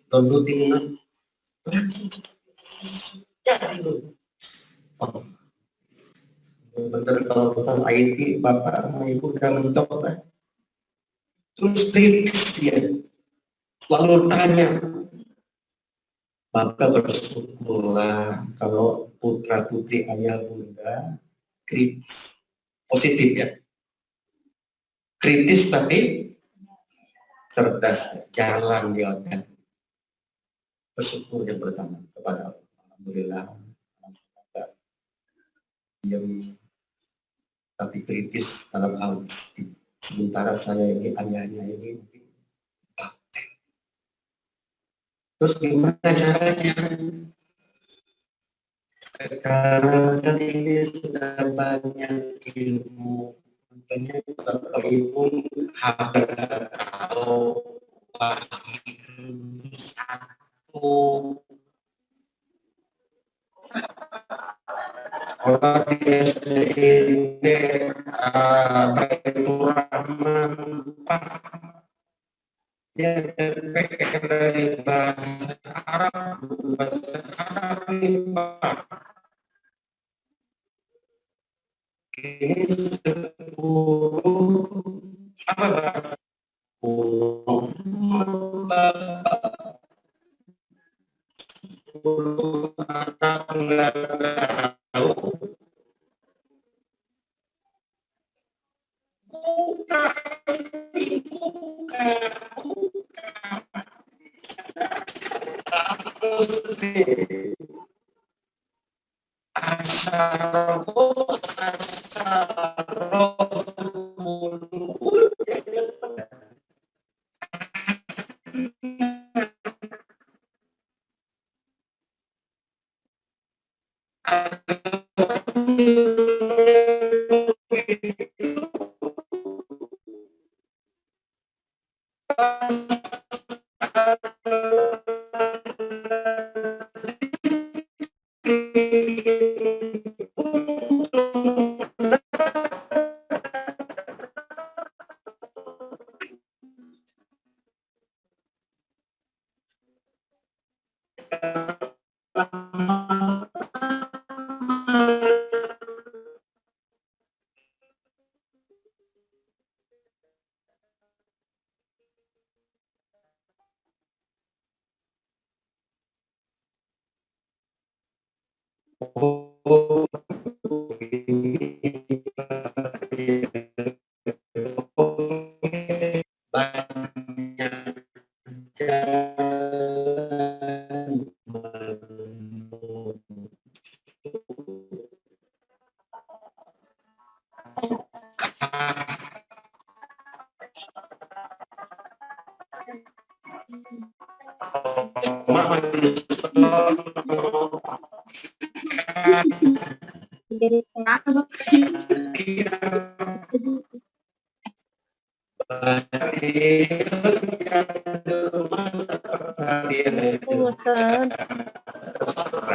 Downloading jadi dulu. Oh. Bener kalau pesan IT bapak sama ibu udah mentok lah. Terus kritis dia. Lalu tanya. Maka bersyukurlah kalau putra putri ayah bunda kritis. Positif ya. Kritis tapi cerdas, jalan di otak. Bersyukur yang pertama kepada Allah. Alhamdulillah. Diam tapi kritis dalam hal istri. Sementara saya ini ayahnya ini mungkin baptek. Terus gimana caranya? Sekarang kan ini sudah banyak ilmu, makanya Bapak Ibu harus tahu wahyu satu. Kalau di SD ini Baitur Rahman yang terpikir dari bahasa Arab ini sepuluh apa bahasa sepuluh anak nggak tahu. Jadi Ustaz.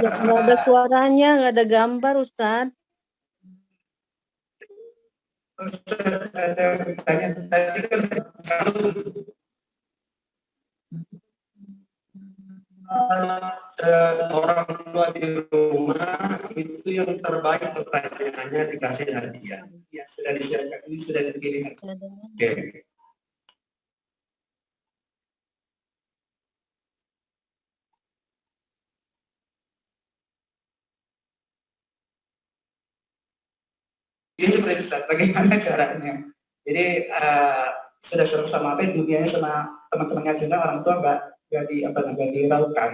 Nggak ada suaranya, nggak ada gambar, Ustaz. Orang tua di rumah itu yang terbaik pertanyaannya dikasih hadiah. Ya, sudah disiapkan, ini sudah dipilih. Oke. Ini seperti itu, bagaimana caranya? Jadi sudah seru sama apa dunianya sama teman-temannya juga orang tua nggak diraukan.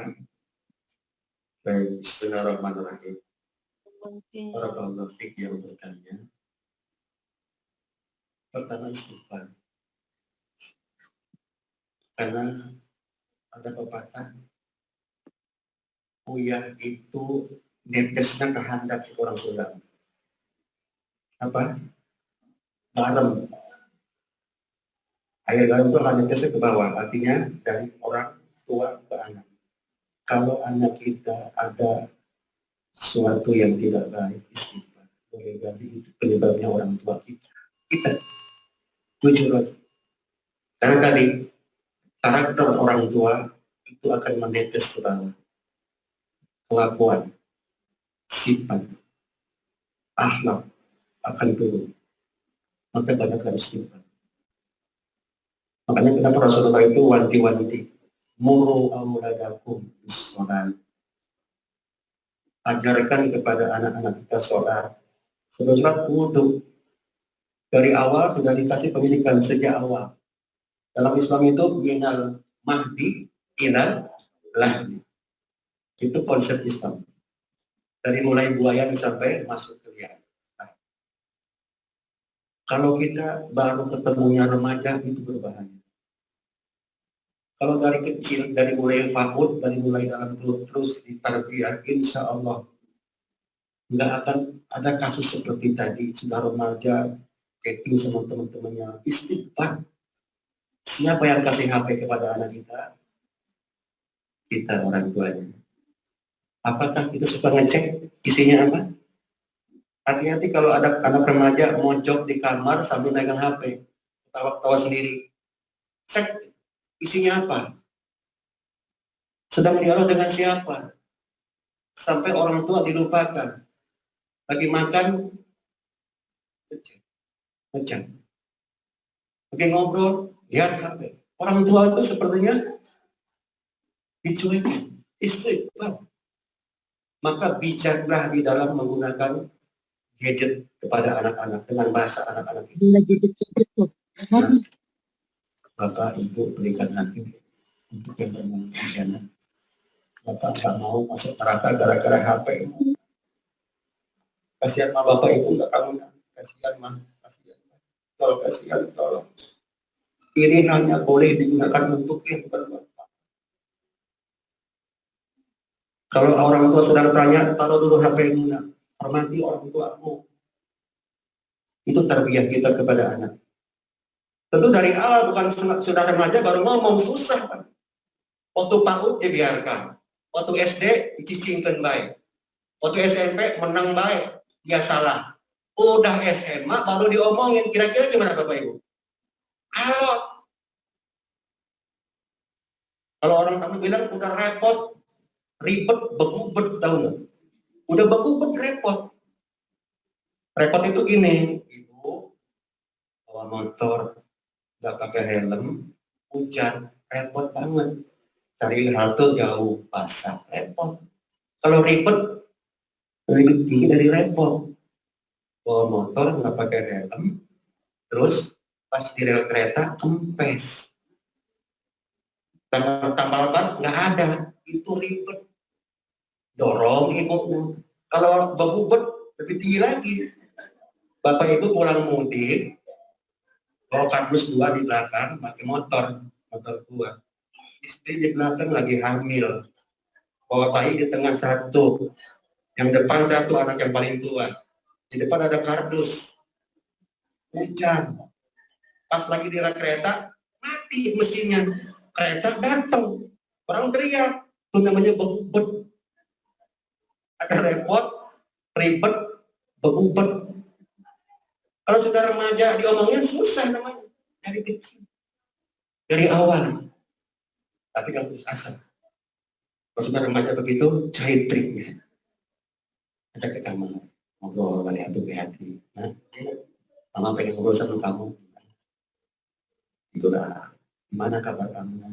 Baik, bismillahirrahmanirrahim. Barakallahu fiik yang bertanya. Pertama istighfar. Karena ada pepatah uyah itu netesnya kehendak si orang sulam. Apa? Garam. Air garam itu akan netesnya ke bawah, artinya dari orang tua ke anak. Kalau anak kita ada sesuatu yang tidak baik, istighfar. Boleh jadi itu penyebabnya orang tua kita. Kita jujur aja. Karena tadi karakter orang tua itu akan menetes ke bawah. Kelakuan, sifat, akhlak akan turun. Maka banyaklah istighfar. Makanya kenapa Rasulullah itu wanti-wanti. Muru auladakum bis-sholat. Ajarkan kepada anak-anak kita sholat. Sebab wudhu. Dari awal sudah dikasih pendidikan sejak awal. Dalam Islam itu minal mahdi ilal lahdi. Itu konsep Islam. Dari mulai buayan sampai masuk ke liang. Kalau kita baru ketemunya remaja itu berbahaya. Kalau dari kecil, dari mulai fakut, dari mulai dalam grup terus ditarbiyah, insya Allah nggak akan ada kasus seperti tadi, sudah remaja, chatting sama teman-temannya, istighfar. Siapa yang kasih HP kepada anak kita? Kita orang tuanya. Apakah kita suka ngecek isinya apa? Hati-hati kalau ada anak remaja mojok di kamar sambil megang HP, ketawa-ketawa sendiri. Cek isinya apa? Sedang dialog dengan siapa? Sampai orang tua dilupakan. Lagi makan, ngecek. Lagi ngobrol, lihat HP. Orang tua itu sepertinya dicuekin, istighfar. Maka bijaklah di dalam menggunakan gadget kepada anak-anak dengan bahasa anak-anak itu. Nah, Bapak Ibu berikan hati untuk yang bermain pidana. Bapak nggak mau masuk neraka gara-gara HP. Kasihan mah Bapak Ibu nggak kamu. Kasihan mah, kasihan. Tolong kasihan, tolong. Ini hanya boleh digunakan untuk yang bermanfaat. Kalau orang tua sedang tanya, taruh dulu HP Muna. Hormati orang tuamu. Itu tarbiyah kita kepada anak. Tentu dari awal, bukan sudah remaja baru ngomong, susah kan. Waktu PAUD dibiarkan. Waktu SD dicicingkan baik. Waktu SMP menang baik. Dia salah. Udah SMA baru diomongin. Kira-kira gimana Bapak Ibu? Kalau orang kamu bilang udah repot, ribet, begubet, tahu nggak? Udah begubet, repot. Repot itu gini, Ibu bawa motor, nggak pakai helm, hujan, repot banget. Cari halte jauh, pasang, repot. Kalau ribet, lebih tinggi dari repot. Bawa motor, nggak pakai helm, terus pas di rel kereta, kempes. Tambal ban, nggak ada, itu ribet. Dorong ibunya. Kalau begubet, lebih tinggi lagi. Bapak Ibu pulang mudik, bawa kardus 2 di belakang, pakai motor 2. Istri di belakang lagi hamil, bawa bayi di tengah 1, yang depan 1 anak yang paling tua, di depan ada kardus, hujan, pas lagi di rel kereta, mati mesinnya, kereta datang, orang teriak, itu namanya begubet, ada repot, ribet, begubet. Kalau sudah remaja diomongin susah namanya, dari kecil, dari awal. Tapi jangan putus asa. Kalau sudah remaja begitu, cari triknya. Ajak ke kamar, ngobrol, balik hati. Nah, mama pengen ngobrol sama kamu. Itulah, gimana kabar kamu?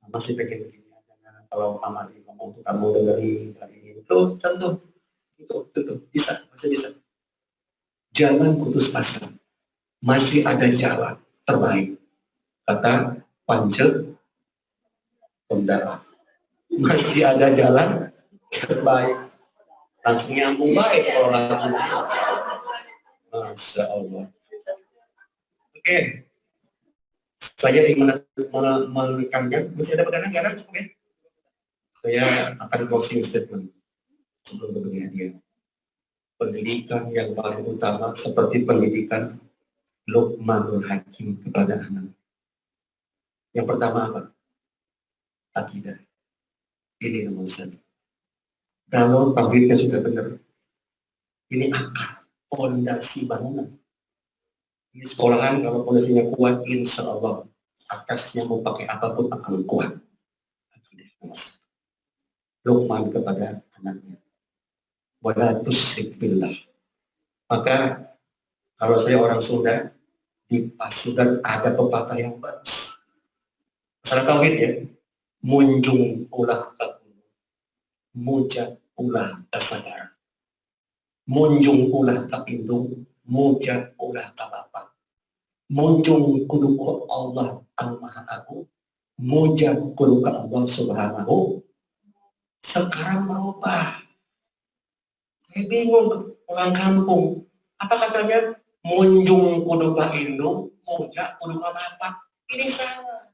Mama sih pengen begini aja. Kalau mama ngomong untuk kamu dengerin, itu tentu bisa, masih bisa. Jangan putus asa. Masih ada jalan terbaik. Kata Pance Pemdarah. Masih ada jalan terbaik. Langsung nyambung baik kalau langsung. Masya Allah. Oke. Saya ingin menekankan, masih ada pegangan karena cukup ya. Saya akan closing statement sebelum berbagi hadiah. Pendidikan yang paling utama seperti pendidikan Luqmanul Hakim kepada anak. Yang pertama apa? Akidah. Ini nomor 1. Kalau tauhidnya sudah benar, ini akar, pondasi bangunan. Ini sekolahan kalau pondasinya kuat, insya Allah atasnya mau pakai apapun akan kuat. Akidah nomor 1. Luqman kepada anaknya. Wala tusyrik billah. Maka kalau saya orang Sunda, di Pasudan ada pepatah yang bagus. Masalah tauhid ya. Munjung ulah kabul, mujad ulah tasadar. Munjung ulah kapindung, mujad ulah kabapa. Munjung kudu Allah al-Maha Agung, mujad kudu Allah Subhanahu. Sekarang berubah. Saya bingung pulang kampung. Apa katanya? Munjung kudu ka indung, moja kudu ka bapak. Ini salah.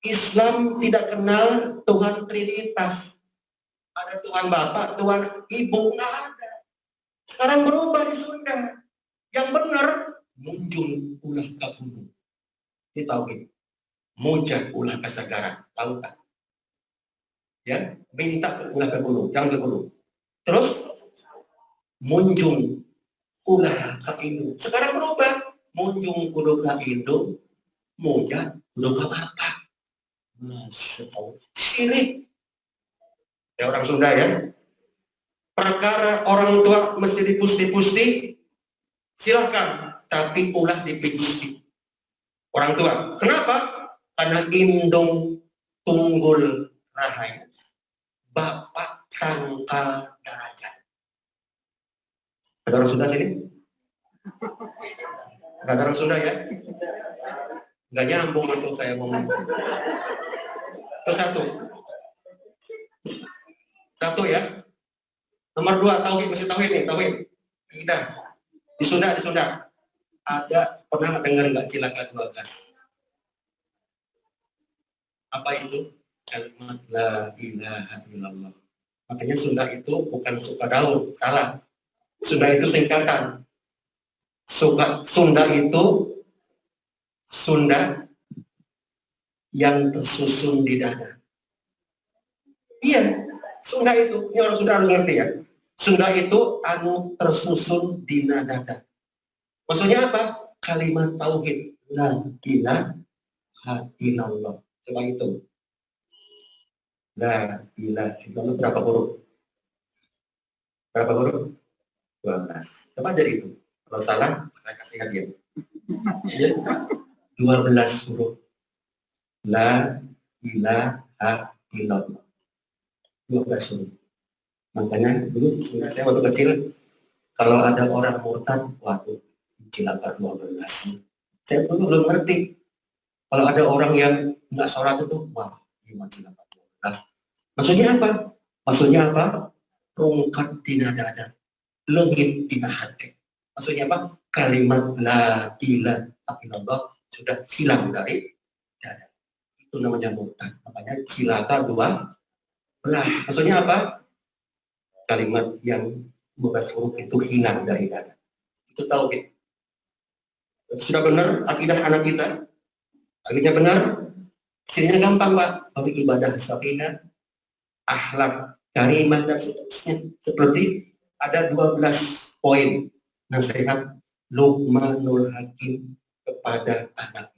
Islam tidak kenal Tuhan Trinitas. Ada Tuhan Bapak, Tuhan Ibu, nggak ada. Sekarang berubah di Sunda. Yang benar, munjung ulah ka gunung. Ini tahu ini. Moja ulah ka sagara. Tahu tak? Ya, minta ulah ke gunung, jangan ke gunung. Terus munjung ulah ka indung. Sekarang berubah, munjung kudu ka indung, moja kudu ka bapak. Masya Allah, sirik. Ya orang Sunda ya. Perkara orang tua mesti dipusti-pusti, silahkan, tapi ulah dipigusti. Orang tua, kenapa? Karena indung tunggul rahaya, bapak tangkal derajat. Ada orang Sunda sini? Ada orang Sunda ya? Nggak nyambung untuk saya ngomong. Itu satu ya. Nomor 2, tauhid nih, tauhid. Tidak. Di Sunda. Ada, pernah dengar nggak Cilaka 12? Apa itu? Kalimat la ilaha illallah. Makanya Sunda itu bukan suka daun, salah. Sunda itu singkatan. Sunda itu Sunda yang tersusun di dada. Iya, Sunda itu, ini orang Sunda harus ngerti ya. Sunda itu anu tersusun di dada. Maksudnya apa? Kalimat tauhid, la ilaha illallah. Coba itu. La ilaha illallah berapa huruf? Berapa huruf? 12. Coba jadi itu. Kalau salah, saya kasih hadiah. 12 huruf. La ilaha illallah. 12 huruf. Makanya dulu saya waktu kecil, kalau ada orang murtad, waduh, Cilaka 12. Saya dulu belum ngerti. Kalau ada orang yang nggak sholat itu, wah, gimana Cilaka 12. Maksudnya apa? Rungkat di dada, lengit di hati. Maksudnya apa? Kalimat la ilaha illallah sudah hilang dari dada. Itu namanya murtad. Makanya Cilaka 12. Maksudnya apa? Kalimat yang 12 huruf itu hilang dari dada. Itu tauhid. Sudah benar akidah anak kita? Akidahnya benar? Hasilnya gampang, Pak. Tapi ibadah sakinah, akhlak, karimah, dan seterusnya. Seperti ada 12 poin nasihat Luqmanul Hakim kepada anak.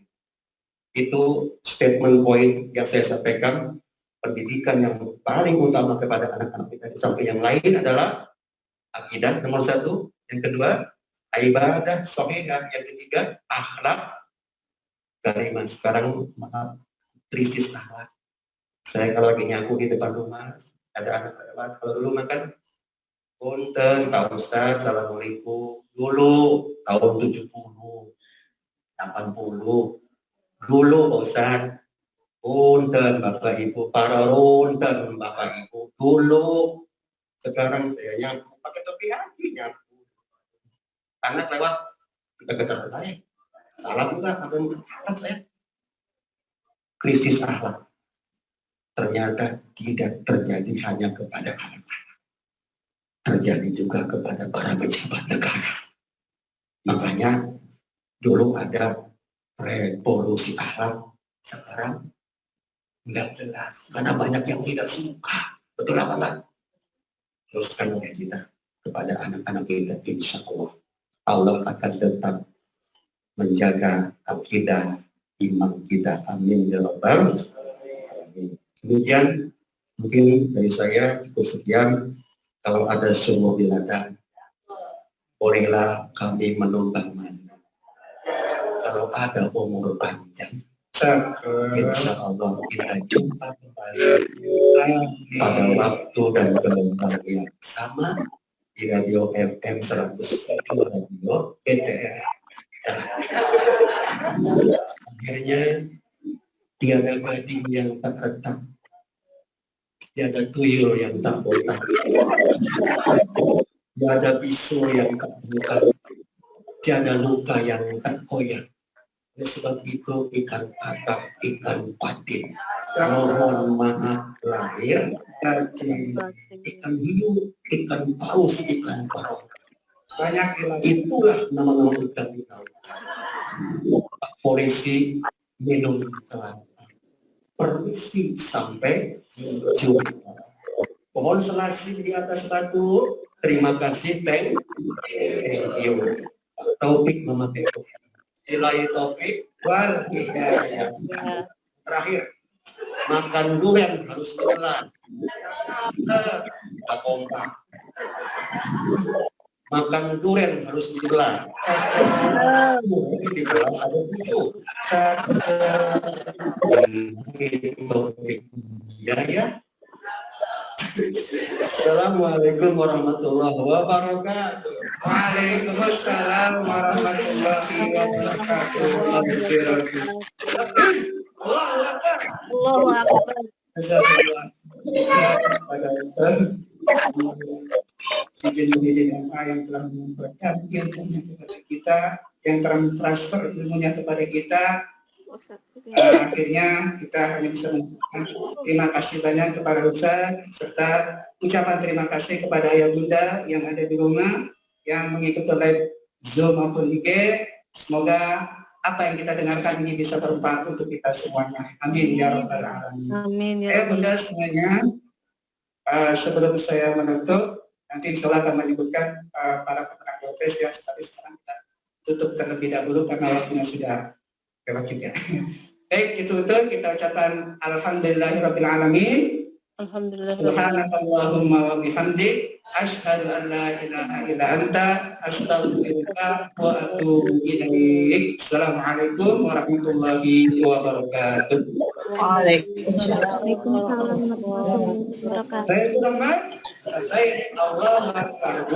Itu statement poin yang saya sampaikan. Pendidikan yang paling utama kepada anak-anak kita. Di samping yang lain adalah akidah nomor 1. Yang kedua, ibadah sahihah. Yang ketiga, akhlak karimah. Sekarang maaf, krisis akhlak. Saya kalau lagi nyapu di depan rumah, ada anak-anak, kalau dulu makan punten, Pak Ustadz, Assalamualaikum. Dulu tahun 70, 80. Dulu Pak Ustadz, punten Bapak Ibu, para runten Bapak Ibu. Dulu, sekarang saya nyapu pakai topi haji nyapu. Anak lewat, kita ketar saya. Salah juga, ada yang saya. Krisis akhlak ternyata tidak terjadi hanya kepada anak-anak. Terjadi juga kepada para pejabat negara. Makanya dulu ada revolusi akhlak, sekarang nggak jelas karena banyak yang tidak suka. Betul apa enggak? Teruskan oleh kita kepada anak-anak kita, insya Allah akan tetap menjaga akidah iman kita. Amin ya rabbal alamin. Kemudian mungkin dari saya cukup sekian. Kalau ada sumur di ladang, bolehlah kami menumpang mandi. Kalau ada umur panjang, insya Allah kita jumpa kembali pada waktu dan gelombang yang sama di Radio FM 107 Radio ETR. Akhirnya tiada gading yang tak retak, tiada tuyul yang tak botak, tiada bisul yang tak buka, tiada luka yang tak koyak. Oleh sebab itu ikan kakap, ikan patin, mohon maaf lahir, ikan hiu, ikan paus, ikan parong. Banyak Itulah nama-nama ikan di laut. Pak Polisi minum kelapa. Permisi sampai jumpa. Pohon selasih di atas batu. Terima kasih, thank you. Taufik memakai topi. Nilai topik wal hidayah. Terakhir, makan durian harus ditelan. Tak kompak. Makan durian harus ditelan. Ditelan ada 7. Topik. Ya. Assalamualaikum warahmatullahi wabarakatuh. Waalaikumsalam warahmatullahi wabarakatuh. Allahu Akbar. Izin yang telah memberikan ilmunya kepada kita, yang telah mentransfer ilmunya kepada kita. Akhirnya kita hanya bisa mengucapkan terima kasih banyak kepada Ustaz, serta ucapan terima kasih kepada ayah bunda yang ada di rumah yang mengikuti live Zoom maupun IG. Semoga apa yang kita dengarkan ini bisa bermanfaat untuk kita semuanya. Amin ya rabbal alamin. Amin ya. Ayah bunda semuanya, sebelum saya menutup, nanti insya Allah akan menyebutkan para peternak Golfes ya, tapi sekarang kita tutup terlebih dahulu karena waktunya sudah lewat juga. Baik, itu kita ucapkan alhamdulillahirabbil alamin. Alhamdulillah. Subhanakallahumma wa bihamdik asyhadu an la ilaha illa anta astaghfiruka wa atubu ilaik. Assalamualaikum warahmatullahi wabarakatuh. Waalaikumsalam warahmatullahi wabarakatuh. Baik, teman-teman. Baik, Allah Akbar.